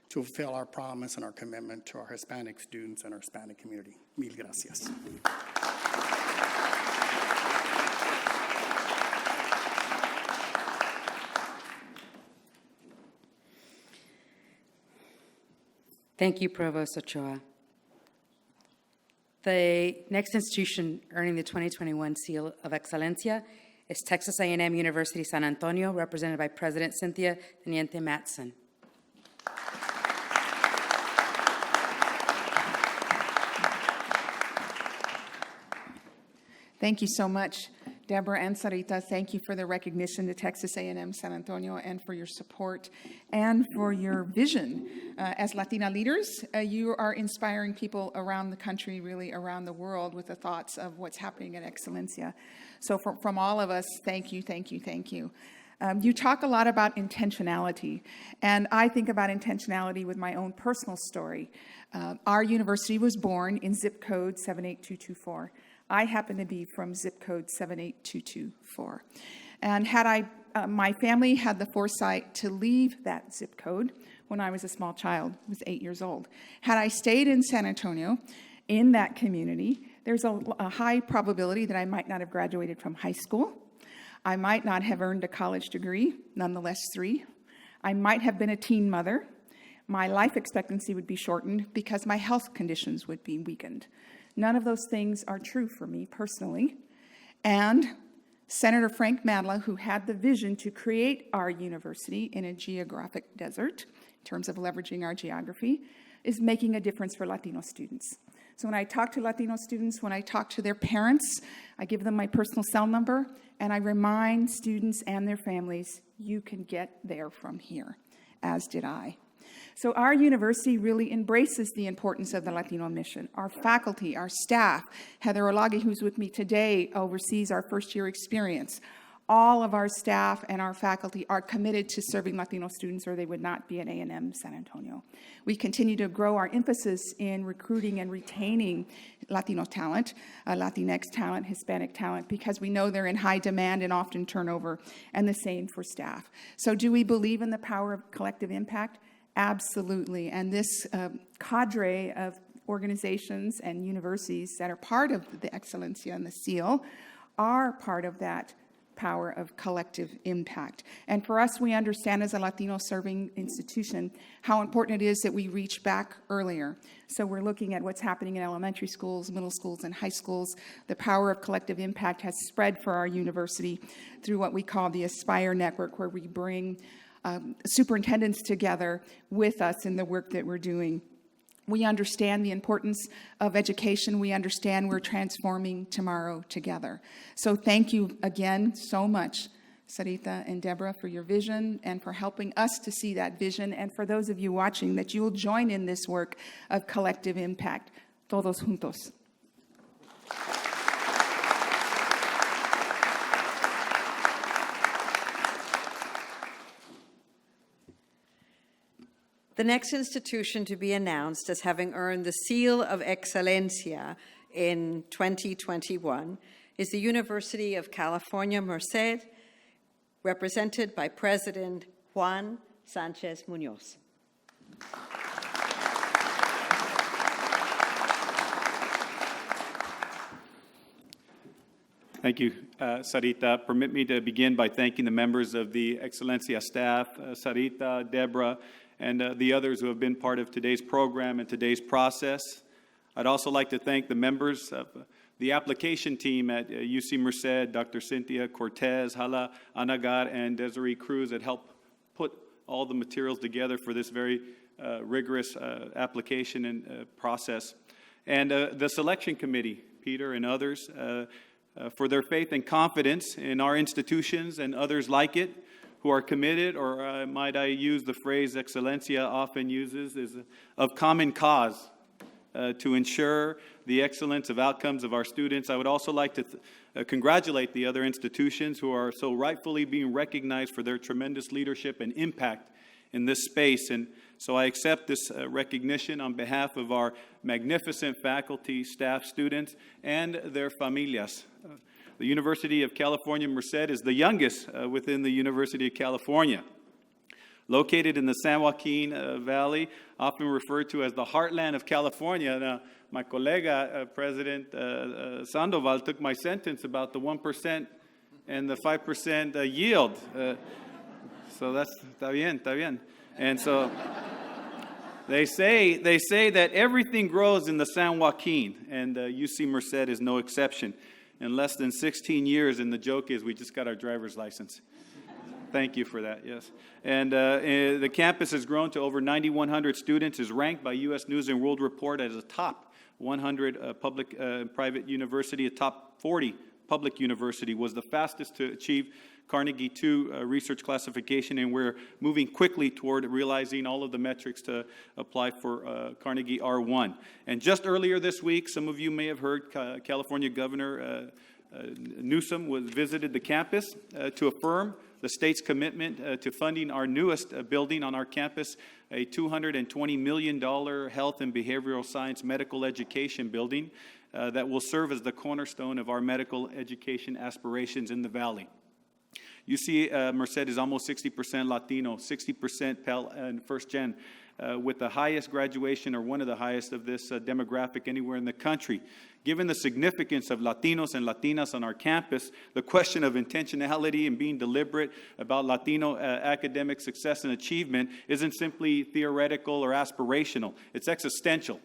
to fulfill our promise and our commitment to our Hispanic students and our Hispanic community. Mil gracias. Thank you, Provost Ochoa. The next institution earning the 2021 Seal of Excelencia is Texas A&M University San Antonio, represented by President Cynthia Teniente Matson. Thank you so much, Deborah and Sarita. Thank you for the recognition to Texas A&M San Antonio and for your support and for your vision. As Latina leaders, you are inspiring people around the country, really around the world, with the thoughts of what's happening at Excelencia. So from all of us, thank you, thank you, thank you. You talk a lot about intentionality, and I think about intentionality with my own personal story. Our university was born in zip code 78224. I happen to be from zip code 78224. And had my family had the foresight to leave that zip code when I was a small child, I was 8 years old. Had I stayed in San Antonio, in that community, there's a high probability that I might not have graduated from high school. I might not have earned a college degree, nonetheless 3. I might have been a teen mother. My life expectancy would be shortened because my health conditions would be weakened. None of those things are true for me personally. And Senator Frank Madla, who had the vision to create our university in a geographic desert, in terms of leveraging our geography, is making a difference for Latino students. So when I talk to Latino students, when I talk to their parents, I give them my personal cell number, and I remind students and their families, you can get there from here, as did I. So our university really embraces the importance of the Latino mission. Our faculty, our staff, Heather Olagi, who's with me today, oversees our first-year experience. All of our staff and our faculty are committed to serving Latino students, or they would not be at A&M San Antonio. We continue to grow our emphasis in recruiting and retaining Latino talent, Latinx talent, Hispanic talent, because we know they're in high demand and often turnover, and the same for staff. So do we believe in the power of collective impact? Absolutely, and this cadre of organizations and universities that are part of the Excelencia and the Seal are part of that power of collective impact. And for us, we understand as a Latino serving institution how important it is that we reach back earlier. So we're looking at what's happening in elementary schools, middle schools, and high schools. The power of collective impact has spread for our university through what we call the Aspire Network, where we bring superintendents together with us in the work that we're doing. We understand the importance of education. We understand we're transforming tomorrow together. So thank you again so much, Sarita and Deborah, for your vision and for helping us to see that vision. And for those of you watching, that you will join in this work of collective impact. Todos juntos. The next institution to be announced as having earned the Seal of Excelencia in 2021 is the University of California, Merced, represented by President Juan Sanchez Munoz. Thank you, Sarita. Permit me to begin by thanking the members of the Excelencia staff, Sarita, Deborah, and the others who have been part of today's program and today's process. I'd also like to thank the members of the application team at UC Merced, Dr. Cynthia Cortez, Hala Anagar, and Desiree Cruz that helped put all the materials together for this very rigorous application and process. And the selection committee, Peter and others, for their faith and confidence in our institutions and others like it, who are committed, or might I use the phrase Excelencia often uses, is of common cause to ensure the excellence of outcomes of our students. I would also like to congratulate the other institutions who are so rightfully being recognized for their tremendous leadership and impact in this space. And so I accept this recognition on behalf of our magnificent faculty, staff, students, and their familias. The University of California, Merced is the youngest within the University of California. Located in the San Joaquin Valley, often referred to as the heartland of California. Now, my colega, President Sandoval, took my sentence about the 1% and the 5% yield. So that's, está bien. And so they say that everything grows in the San Joaquin, and UC Merced is no exception. In less than 16 years, and the joke is we just got our driver's license. Thank you for that, yes. And the campus has grown to over 9,100 students, is ranked by U.S. News & World Report as a top 100 public and private university, a top 40 public university, was the fastest to achieve Carnegie II research classification, and we're moving quickly toward realizing all of the metrics to apply for Carnegie R1. And just earlier this week, some of you may have heard California Governor Newsom visited the campus to affirm the state's commitment to funding our newest building on our campus, a $220 million health and behavioral science medical education building that will serve as the cornerstone of our medical education aspirations in the Valley. UC Merced is almost 60% Latino, 60% Pell and first gen, with the highest graduation, or one of the highest of this demographic anywhere in the country. Given the significance of Latinos and Latinas on our campus, the question of intentionality and being deliberate about Latino academic success and achievement isn't simply theoretical or aspirational, it's existential.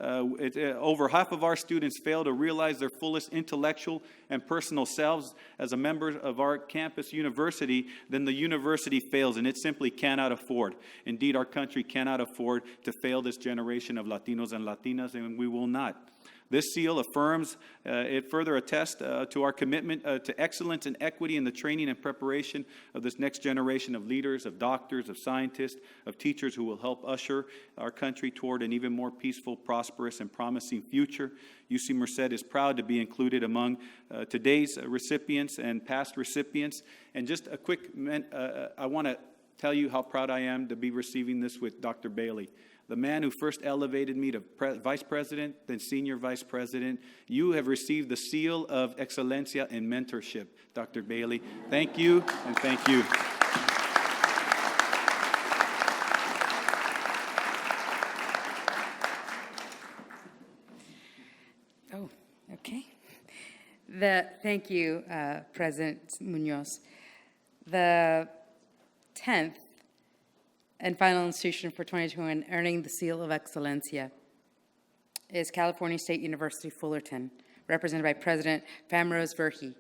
Over half of our students fail to realize their fullest intellectual and personal selves as a member of our campus university, then the university fails, and it simply cannot afford. Indeed, our country cannot afford to fail this generation of Latinos and Latinas, and we will not. This seal affirms, it further attests to our commitment to excellence and equity in the training and preparation of this next generation of leaders, of doctors, of scientists, of teachers who will help usher our country toward an even more peaceful, prosperous, and promising future. UC Merced is proud to be included among today's recipients and past recipients. And just a quick, I want to tell you how proud I am to be receiving this with Dr. Bailey, the man who first elevated me to vice president, then senior vice president. You have received the Seal of Excelencia in Mentorship, Dr. Bailey. Thank you, and thank you. Oh, okay. Thank you, President Munoz. The 10th and final institution for 2021 earning the Seal of Excelencia is California State University Fullerton, represented by President Famrose Verhey.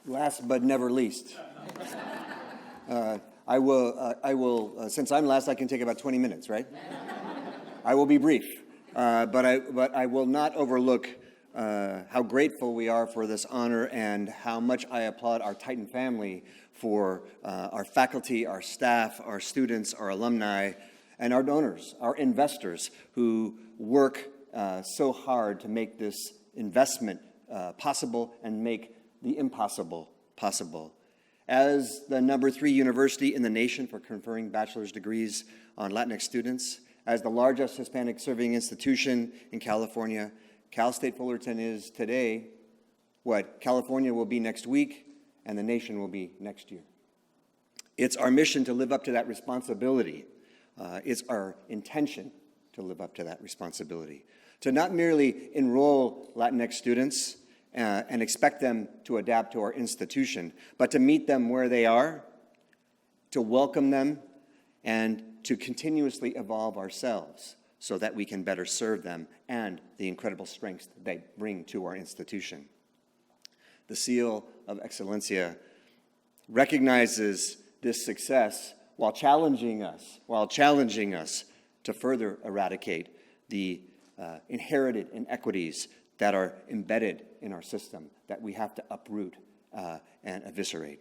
Last but never least, I will. Since I'm last, I can take about 20 minutes, right? I will be brief, but I will not overlook how grateful we are for this honor and how much I applaud our Titan family for our faculty, our staff, our students, our alumni, and our donors, our investors who work so hard to make this investment possible and make the impossible possible. As the number 3 university in the nation for conferring bachelor's degrees on Latinx students, as the largest Hispanic serving institution in California, Cal State Fullerton is today what California will be next week and the nation will be next year. It's our mission to live up to that responsibility. It's our intention to live up to that responsibility. To not merely enroll Latinx students and expect them to adapt to our institution, but to meet them where they are, to welcome them, and to continuously evolve ourselves so that we can better serve them and the incredible strengths they bring to our institution. The Seal of Excelencia recognizes this success while challenging us to further eradicate the inherited inequities that are embedded in our system that we have to uproot and eviscerate.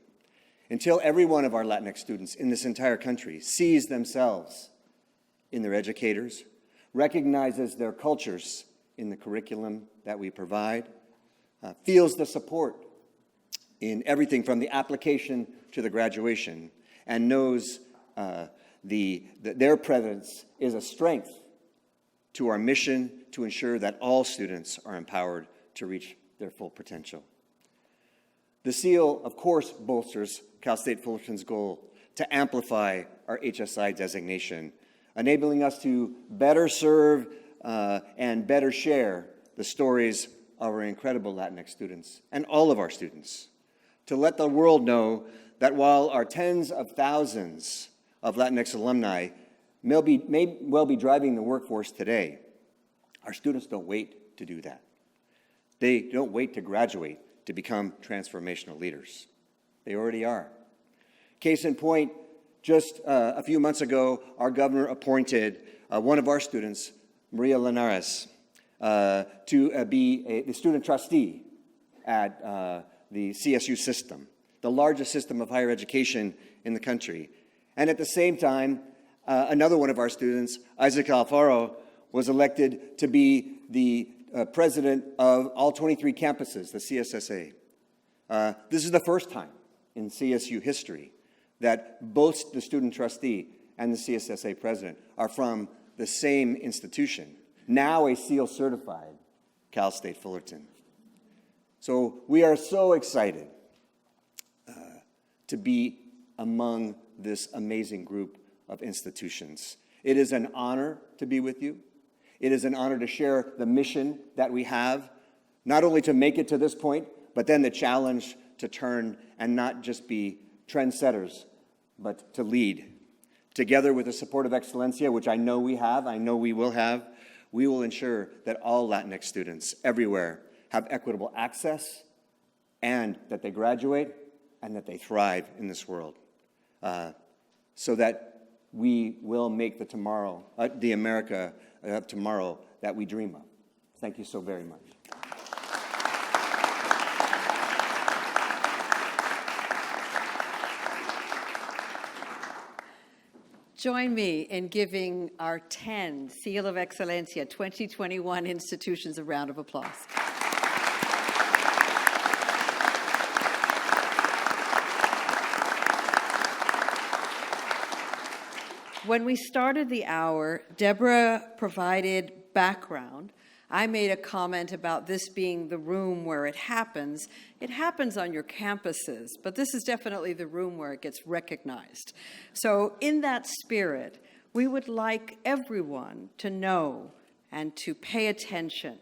Until every one of our Latinx students in this entire country sees themselves in their educators, recognizes their cultures in the curriculum that we provide, feels the support in everything from the application to the graduation, and knows that their presence is a strength to our mission to ensure that all students are empowered to reach their full potential. The Seal, of course, bolsters Cal State Fullerton's goal to amplify our HSI designation, enabling us to better serve and better share the stories of our incredible Latinx students and all of our students, to let the world know that while our tens of thousands of Latinx alumni may well be driving the workforce today, our students don't wait to do that. They don't wait to graduate to become transformational leaders. They already are. Case in point, just a few months ago, our governor appointed one of our students, Maria Linares, to be the student trustee at the CSU system, the largest system of higher education in the country. And at the same time, another one of our students, Isaac Alfaro, was elected to be the president of all 23 campuses, the CSSA. This is the first time in CSU history that both the student trustee and the CSSA president are from the same institution, now a SEAL certified Cal State Fullerton. So we are so excited to be among this amazing group of institutions. It is an honor to be with you. It is an honor to share the mission that we have, not only to make it to this point, but then the challenge to turn and not just be trendsetters, but to lead. Together with the support of Excelencia, which I know we have, I know we will have, we will ensure that all Latinx students everywhere have equitable access and that they graduate and that they thrive in this world, so that we will make the America of tomorrow that we dream of. Thank you so very much. Join me in giving our 10 Seal of Excelencia 2021 institutions a round of applause. When we started the hour, Deborah provided background. I made a comment about this being the room where it happens. It happens on your campuses, but this is definitely the room where it gets recognized. So in that spirit, we would like everyone to know and to pay attention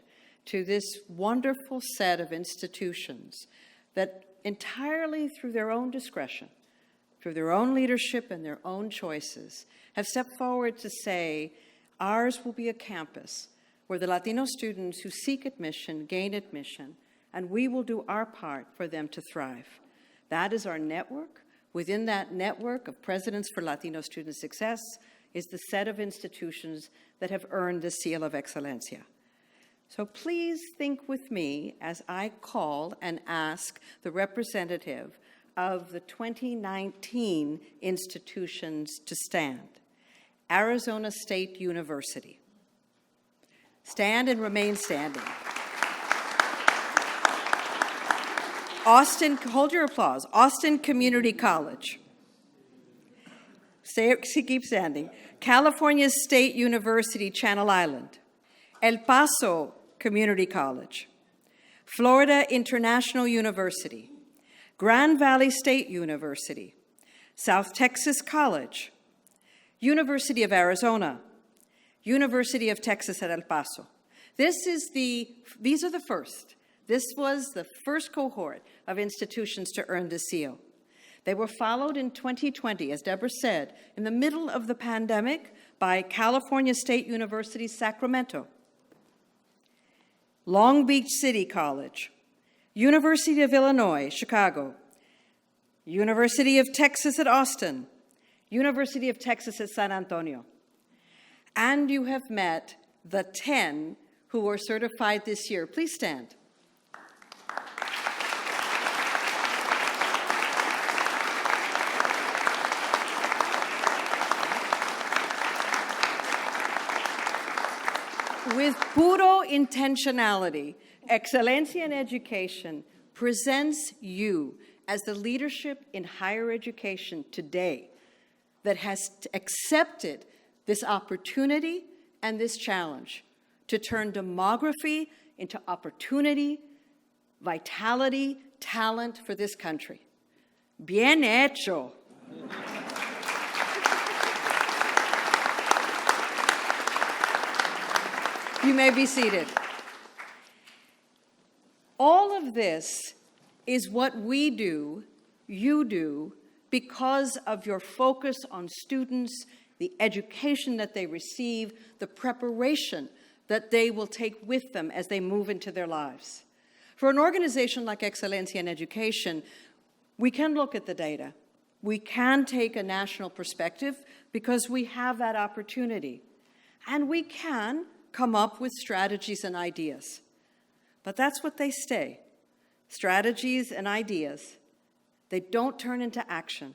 to this wonderful set of institutions that entirely through their own discretion, through their own leadership and their own choices, have stepped forward to say, ours will be a campus where the Latino students who seek admission gain admission, and we will do our part for them to thrive. That is our network. Within that network of Presidents for Latino Student Success is the set of institutions that have earned the Seal of Excelencia. So please think with me as I call and ask the representative of the 2019 institutions to stand. Arizona State University. Stand and remain standing. Austin, hold your applause, Austin Community College. Keep standing. California State University, Channel Island. El Paso Community College. Florida International University. Grand Valley State University. South Texas College. University of Arizona. University of Texas at El Paso. These are the first. This was the first cohort of institutions to earn the seal. They were followed in 2020, as Deborah said, in the middle of the pandemic by California State University, Sacramento, Long Beach City College, University of Illinois, Chicago, University of Texas at Austin, University of Texas at San Antonio. And you have met the 10 who were certified this year. Please stand. With puro intentionality, Excelencia in Education presents you as the leadership in higher education today that has accepted this opportunity and this challenge to turn demography into opportunity, vitality, talent for this country. Bien hecho. You may be seated. All of this is what we do, you do, because of your focus on students, the education that they receive, the preparation that they will take with them as they move into their lives. For an organization like Excelencia in Education, we can look at the data. We can take a national perspective because we have that opportunity. And we can come up with strategies and ideas. But that's what they stay. Strategies and ideas. They don't turn into action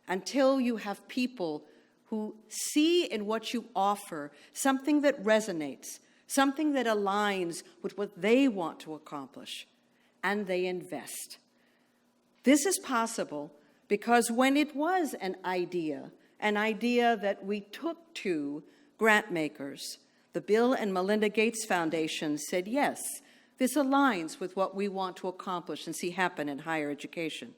until you have people who see in what you offer something that resonates, something that aligns with what they want to accomplish, and they invest. This is possible because when it was an idea that we took to grant makers, the Bill and Melinda Gates Foundation said, yes, this aligns with what we want to accomplish and see happen in higher education.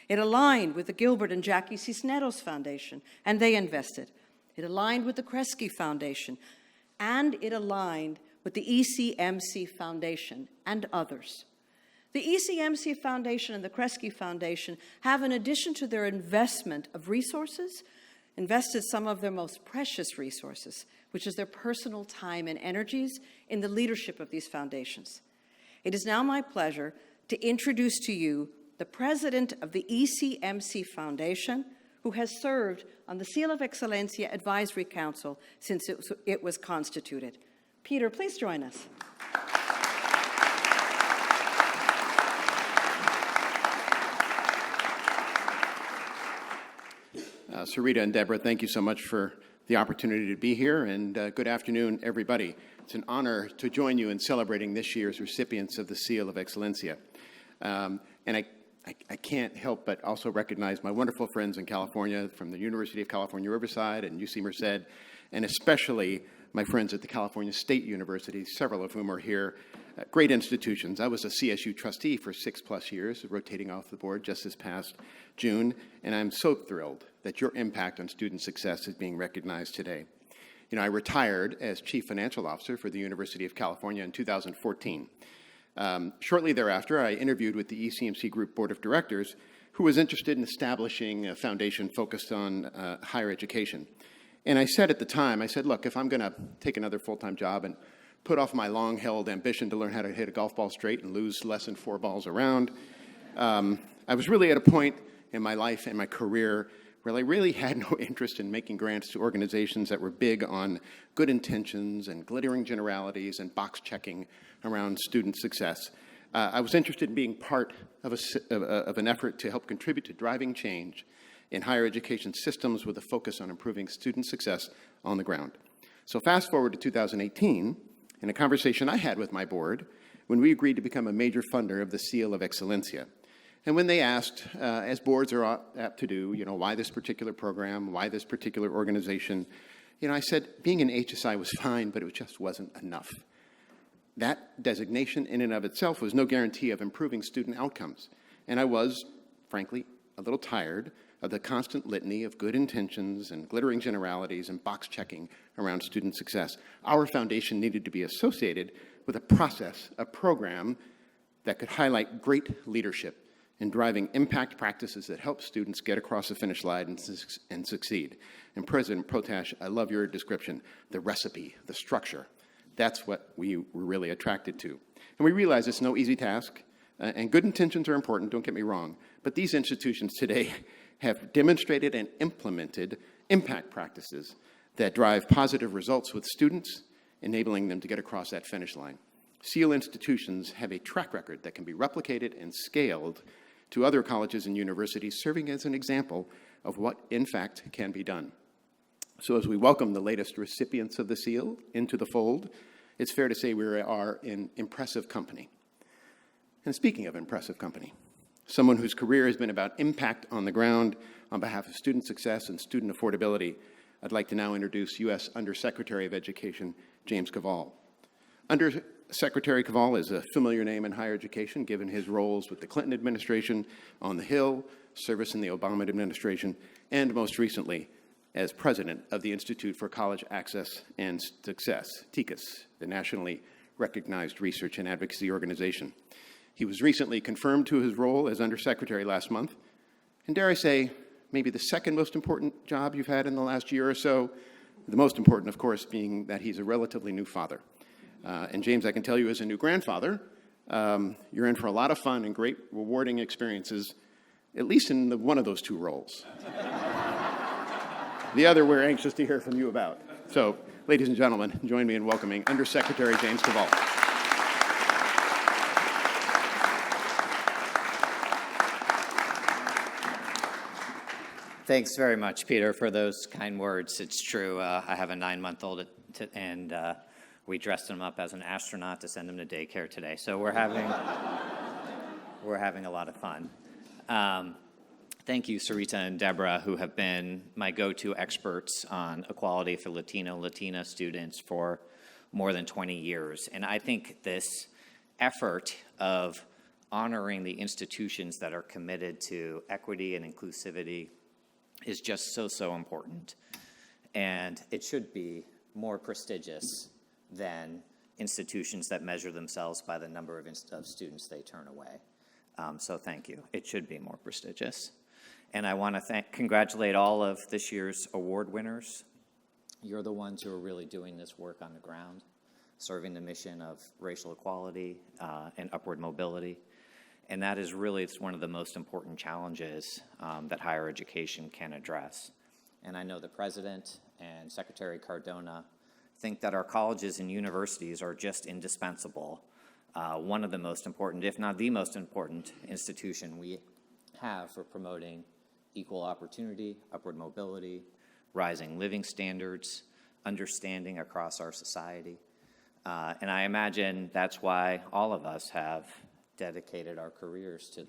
It aligned with the Gilbert and Jackie Cisneros Foundation, and they invested. It aligned with the Kresge Foundation, and it aligned with the ECMC Foundation and others. The ECMC Foundation and the Kresge Foundation have, in addition to their investment of resources, invested some of their most precious resources, which is their personal time and energies, in the leadership of these foundations. It is now my pleasure to introduce to you the president of the ECMC Foundation, who has served on the Seal of Excelencia Advisory Council since it was constituted. Peter, please join us. Sarita and Deborah, thank you so much for the opportunity to be here, and good afternoon, everybody. It's an honor to join you in celebrating this year's recipients of the Seal of Excelencia. And I can't help but also recognize my wonderful friends in California from the University of California, Riverside and UC Merced, and especially my friends at the California State University, several of whom are here. Great institutions. I was a CSU trustee for 6+ years, rotating off the board just this past June, and I'm so thrilled that your impact on student success is being recognized today. You know, I retired as Chief Financial Officer for the University of California in 2014. Shortly thereafter, I interviewed with the ECMC Group Board of Directors, who was interested in establishing a foundation focused on higher education. And I said at the time, I said, look, if I'm going to take another full-time job and put off my long-held ambition to learn how to hit a golf ball straight and lose less than 4 balls around, I was really at a point in my life and my career where I really had no interest in making grants to organizations that were big on good intentions and glittering generalities and box checking around student success. I was interested in being part of an effort to help contribute to driving change in higher education systems with a focus on improving student success on the ground. So fast forward to 2018, in a conversation I had with my board when we agreed to become a major funder of the Seal of Excelencia. And when they asked, as boards are apt to do, why this particular program, why this particular organization, I said being an HSI was fine, but it just wasn't enough. That designation in and of itself was no guarantee of improving student outcomes. And I was, frankly, a little tired of the constant litany of good intentions and glittering generalities and box checking around student success. Our foundation needed to be associated with a process, a program that could highlight great leadership in driving impact practices that help students get across the finish line and succeed. And President Protash, I love your description, the recipe, the structure. That's what we were really attracted to. And we realize it's no easy task, and good intentions are important, don't get me wrong, but these institutions today have demonstrated and implemented impact practices that drive positive results with students, enabling them to get across that finish line. SEAL institutions have a track record that can be replicated and scaled to other colleges and universities, serving as an example of what, in fact, can be done. So as we welcome the latest recipients of the SEAL into the fold, it's fair to say we are in impressive company. And speaking of impressive company, someone whose career has been about impact on the ground on behalf of student success and student affordability, I'd like to now introduce U.S. Undersecretary of Education, James Cavall. Undersecretary Cavall is a familiar name in higher education, given his roles with the Clinton administration on the Hill, service in the Obama administration, and most recently, as president of the Institute for College Access and Success, TICAS, the nationally recognized research and advocacy organization. He was recently confirmed to his role as undersecretary last month, and dare I say, maybe the second most important job you've had in the last year or so, the most important, of course, being that he's a relatively new father. And James, I can tell you as a new grandfather, you're in for a lot of fun and great rewarding experiences, at least in one of those two roles. The other we're anxious to hear from you about. So, ladies and gentlemen, join me in welcoming Undersecretary James Cavall. Thanks very much, Peter, for those kind words. It's true. I have a 9-month-old, and we dressed him up as an astronaut to send him to daycare today. So we're having a lot of fun. Thank you, Sarita and Deborah, who have been my go-to experts on equality for Latina students for more than 20 years. And I think this effort of honoring the institutions that are committed to equity and inclusivity is just so important. And it should be more prestigious than institutions that measure themselves by the number of students they turn away. So thank you. It should be more prestigious. And I want to congratulate all of this year's award winners. You're the ones who are really doing this work on the ground, serving the mission of racial equality and upward mobility. And that is really one of the most important challenges that higher education can address. And I know the President and Secretary Cardona think that our colleges and universities are just indispensable. One of the most important, if not the most important institution we have for promoting equal opportunity, upward mobility, rising living standards, understanding across our society. And I imagine that's why all of us have dedicated our careers to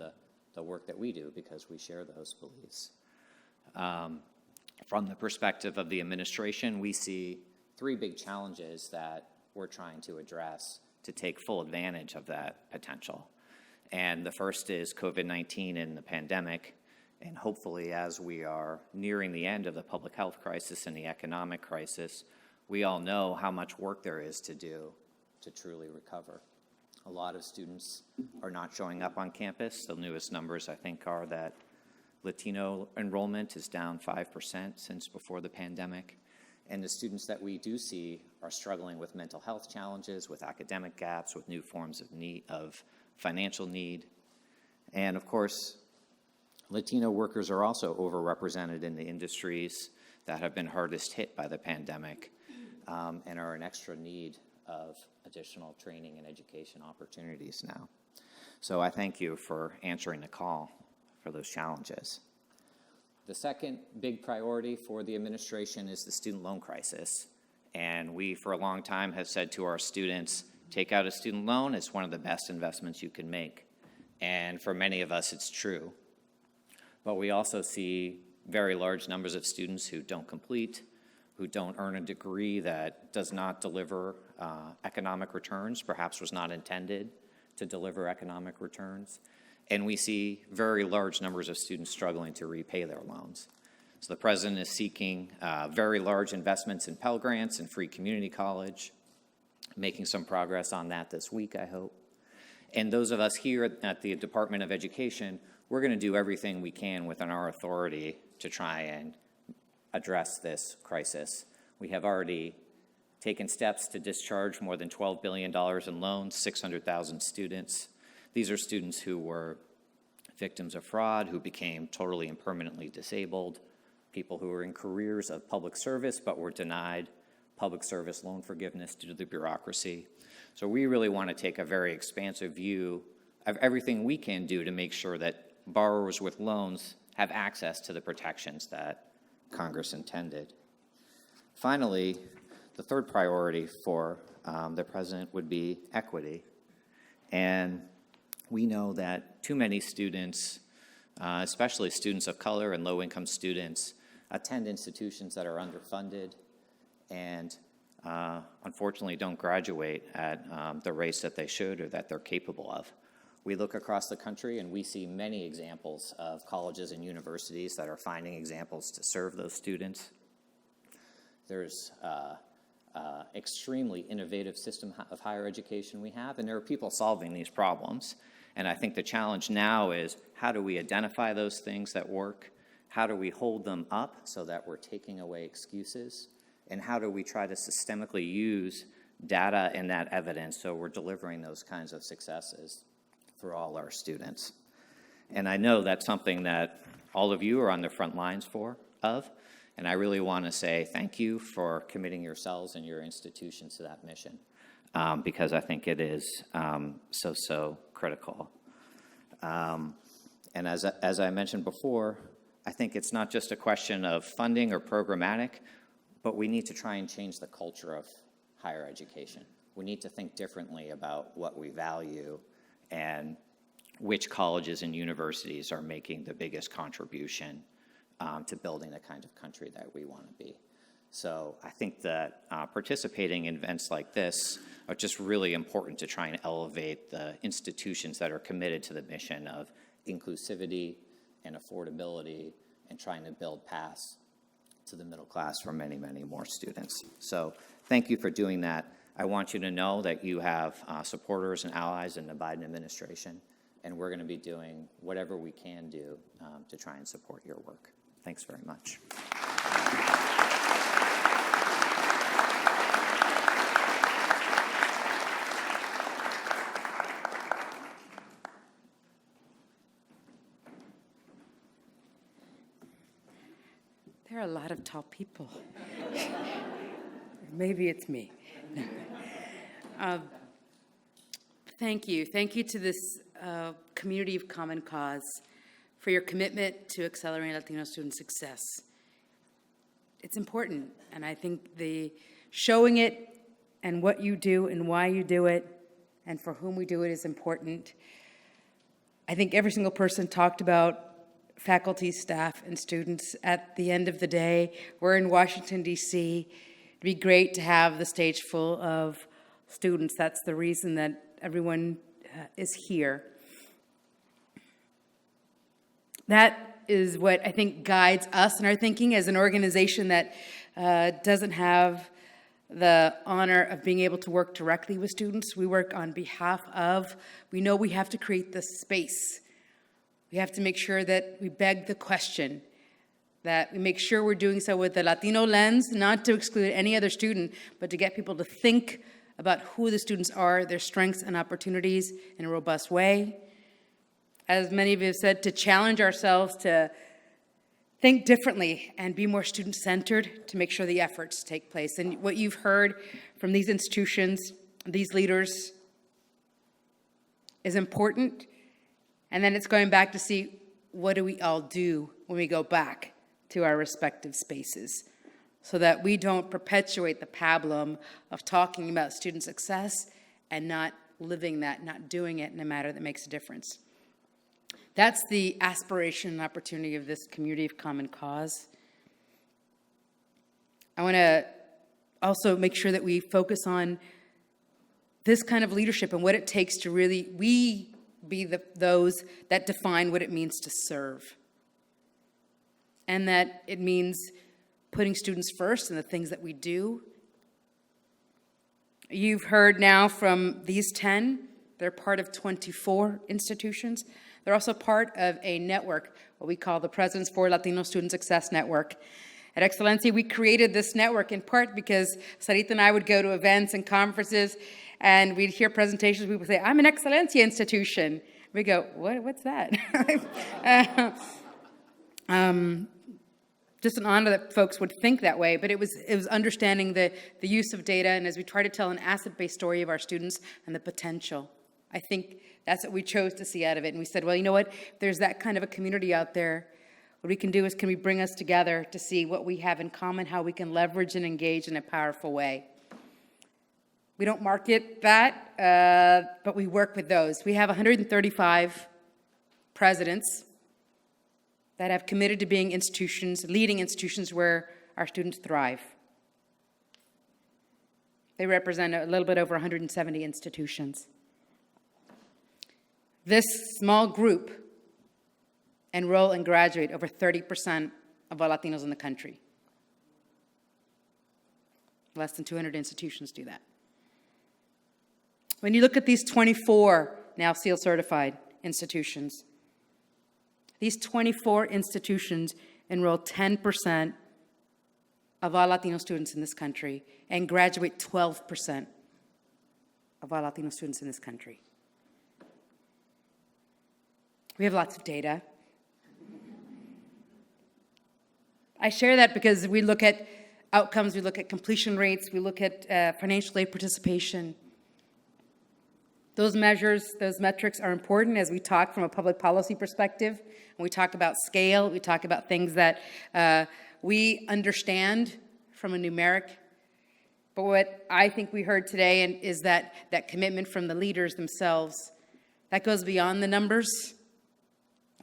the work that we do, because we share those beliefs. From the perspective of the administration, we see 3 big challenges that we're trying to address to take full advantage of that potential. And the first is COVID-19 and the pandemic. And hopefully, as we are nearing the end of the public health crisis and the economic crisis, we all know how much work there is to do to truly recover. A lot of students are not showing up on campus. The newest numbers, I think, are that Latino enrollment is down 5% since before the pandemic. And the students that we do see are struggling with mental health challenges, with academic gaps, with new forms of financial need. And of course, Latino workers are also overrepresented in the industries that have been hardest hit by the pandemic and are in extra need of additional training and education opportunities now. So I thank you for answering the call for those challenges. The second big priority for the administration is the student loan crisis. And we, for a long time, have said to our students, take out a student loan. It's one of the best investments you can make. And for many of us, it's true. But we also see very large numbers of students who don't complete, who don't earn a degree that does not deliver economic returns, perhaps was not intended to deliver economic returns. And we see very large numbers of students struggling to repay their loans. So the president is seeking very large investments in Pell Grants and free community college, making some progress on that this week, I hope. And those of us here at the Department of Education, we're going to do everything we can within our authority to try and address this crisis. We have already taken steps to discharge more than $12 billion in loans, 600,000 students. These are students who were victims of fraud, who became totally and permanently disabled, people who were in careers of public service but were denied public service loan forgiveness due to the bureaucracy. So we really want to take a very expansive view of everything we can do to make sure that borrowers with loans have access to the protections that Congress intended. Finally, the third priority for the president would be equity. And we know that too many students, especially students of color and low-income students, attend institutions that are underfunded and unfortunately don't graduate at the rates that they should or that they're capable of. We look across the country and we see many examples of colleges and universities that are finding examples to serve those students. There's extremely innovative system of higher education we have, and there are people solving these problems. And I think the challenge now is, how do we identify those things that work? How do we hold them up so that we're taking away excuses? And how do we try to systemically use data and that evidence so we're delivering those kinds of successes for all our students? And I know that's something that all of you are on the front lines of, and I really want to say thank you for committing yourselves and your institutions to that mission, because I think it is so critical. And as I mentioned before, I think it's not just a question of funding or programmatic, but we need to try and change the culture of higher education. We need to think differently about what we value and which colleges and universities are making the biggest contribution to building the kind of country that we want to be. So I think that participating in events like this are just really important to try and elevate the institutions that are committed to the mission of inclusivity and affordability and trying to build paths to the middle class for many, many more students. So thank you for doing that. I want you to know that you have supporters and allies in the Biden administration, and we're going to be doing whatever we can do to try and support your work. Thanks very much. There are a lot of tall people. Maybe it's me. Thank you. Thank you to this community of Common Cause for your commitment to accelerating Latino student success. It's important, and I think the showing it and what you do and why you do it and for whom we do it is important. I think every single person talked about faculty, staff, and students. At the end of the day, we're in Washington, D.C. It'd be great to have the stage full of students. That's the reason that everyone is here. That is what I think guides us in our thinking as an organization that doesn't have the honor of being able to work directly with students. We work on behalf of, we know we have to create this space. We have to make sure that we beg the question, that we make sure we're doing so with the Latino lens, not to exclude any other student, but to get people to think about who the students are, their strengths and opportunities in a robust way. As many of you have said, to challenge ourselves to think differently and be more student-centered to make sure the efforts take place. And what you've heard from these institutions, these leaders, is important. And then it's going back to see, what do we all do when we go back to our respective spaces, so that we don't perpetuate the pablum of talking about student success and not living that, not doing it in a manner that makes a difference. That's the aspiration and opportunity of this community of common cause. I want to also make sure that we focus on this kind of leadership and what it takes to really be those that define what it means to serve. And that it means putting students first in the things that we do. You've heard now from these 10, they're part of 24 institutions. They're also part of a network, what we call the President's for Latino Student Success Network. At Excelencia, we created this network in part because Sarita and I would go to events and conferences, and we'd hear presentations. People say, "I'm an Excelencia institution." We go, "What's that?" Just an honor that folks would think that way, but it was understanding the use of data, and as we try to tell an asset-based story of our students and the potential. I think that's what we chose to see out of it, and we said, well, you know what? If there's that kind of a community out there, what we can do is, can we bring us together to see what we have in common, how we can leverage and engage in a powerful way. We don't market that, but we work with those. We have 135 presidents that have committed to being institutions, leading institutions where our students thrive. They represent a little bit over 170 institutions. This small group enroll and graduate over 30% of all Latinos in the country. Less than 200 institutions do that. When you look at these 24 now SEAL certified institutions, these 24 institutions enroll 10% of all Latino students in this country and graduate 12% of all Latino students in this country. We have lots of data. I share that because we look at outcomes, we look at completion rates, we look at financial aid participation. Those measures, those metrics are important as we talk from a public policy perspective. When we talk about scale, we talk about things that we understand from a numeric. But what I think we heard today is that commitment from the leaders themselves. That goes beyond the numbers,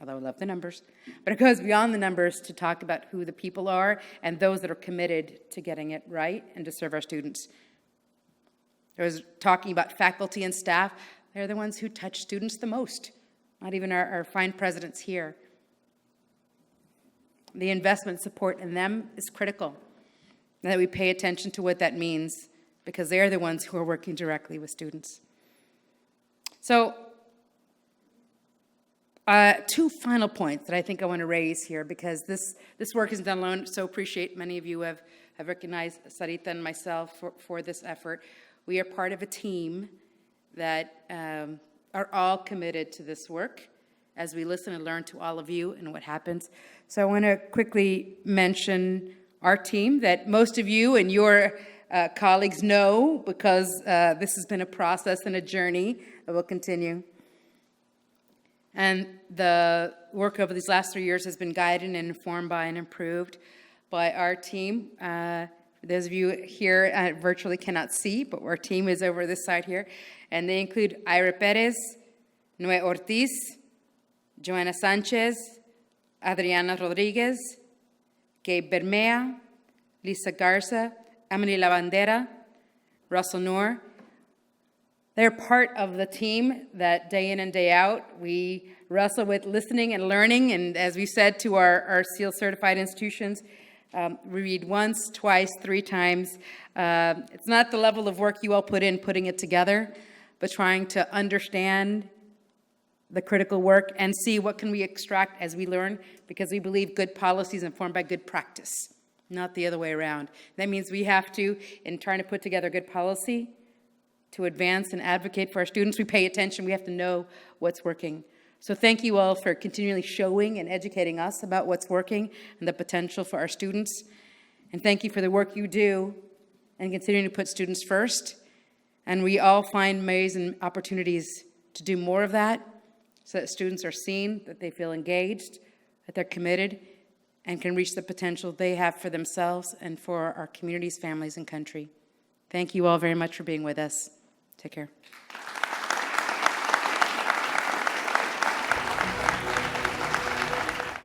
although I love the numbers, but it goes beyond the numbers to talk about who the people are and those that are committed to getting it right and to serve our students. I was talking about faculty and staff. They're the ones who touch students the most, not even our fine presidents here. The investment support in them is critical, and that we pay attention to what that means, because they're the ones who are working directly with students. So, two final points that I think I want to raise here, because this work isn't done alone. So appreciate many of you have recognized Sarita and myself for this effort. We are part of a team that are all committed to this work as we listen and learn to all of you and what happens. So I want to quickly mention our team that most of you and your colleagues know, because this has been a process and a journey that will continue. And the work over these last 3 years has been guided and informed by and improved by our team. Those of you here virtually cannot see, but our team is over this side here. And they include Ira Perez, Noé Ortiz, Joanna Sanchez, Adriana Rodriguez, Gabe Bermea, Lisa Garza, Emily Lavandera, Russell Noor. They're part of the team that day in and day out, we wrestle with listening and learning. And as we said to our SEAL certified institutions, we read once, twice, 3 times. It's not the level of work you all put in putting it together, but trying to understand the critical work and see what can we extract as we learn, because we believe good policy is informed by good practice, not the other way around. That means we have to, in trying to put together good policy, to advance and advocate for our students, we pay attention, we have to know what's working. So thank you all for continually showing and educating us about what's working and the potential for our students. And thank you for the work you do and continuing to put students first. And we all find ways and opportunities to do more of that so that students are seen, that they feel engaged, that they're committed, and can reach the potential they have for themselves and for our communities, families, and country. Thank you all very much for being with us. Take care.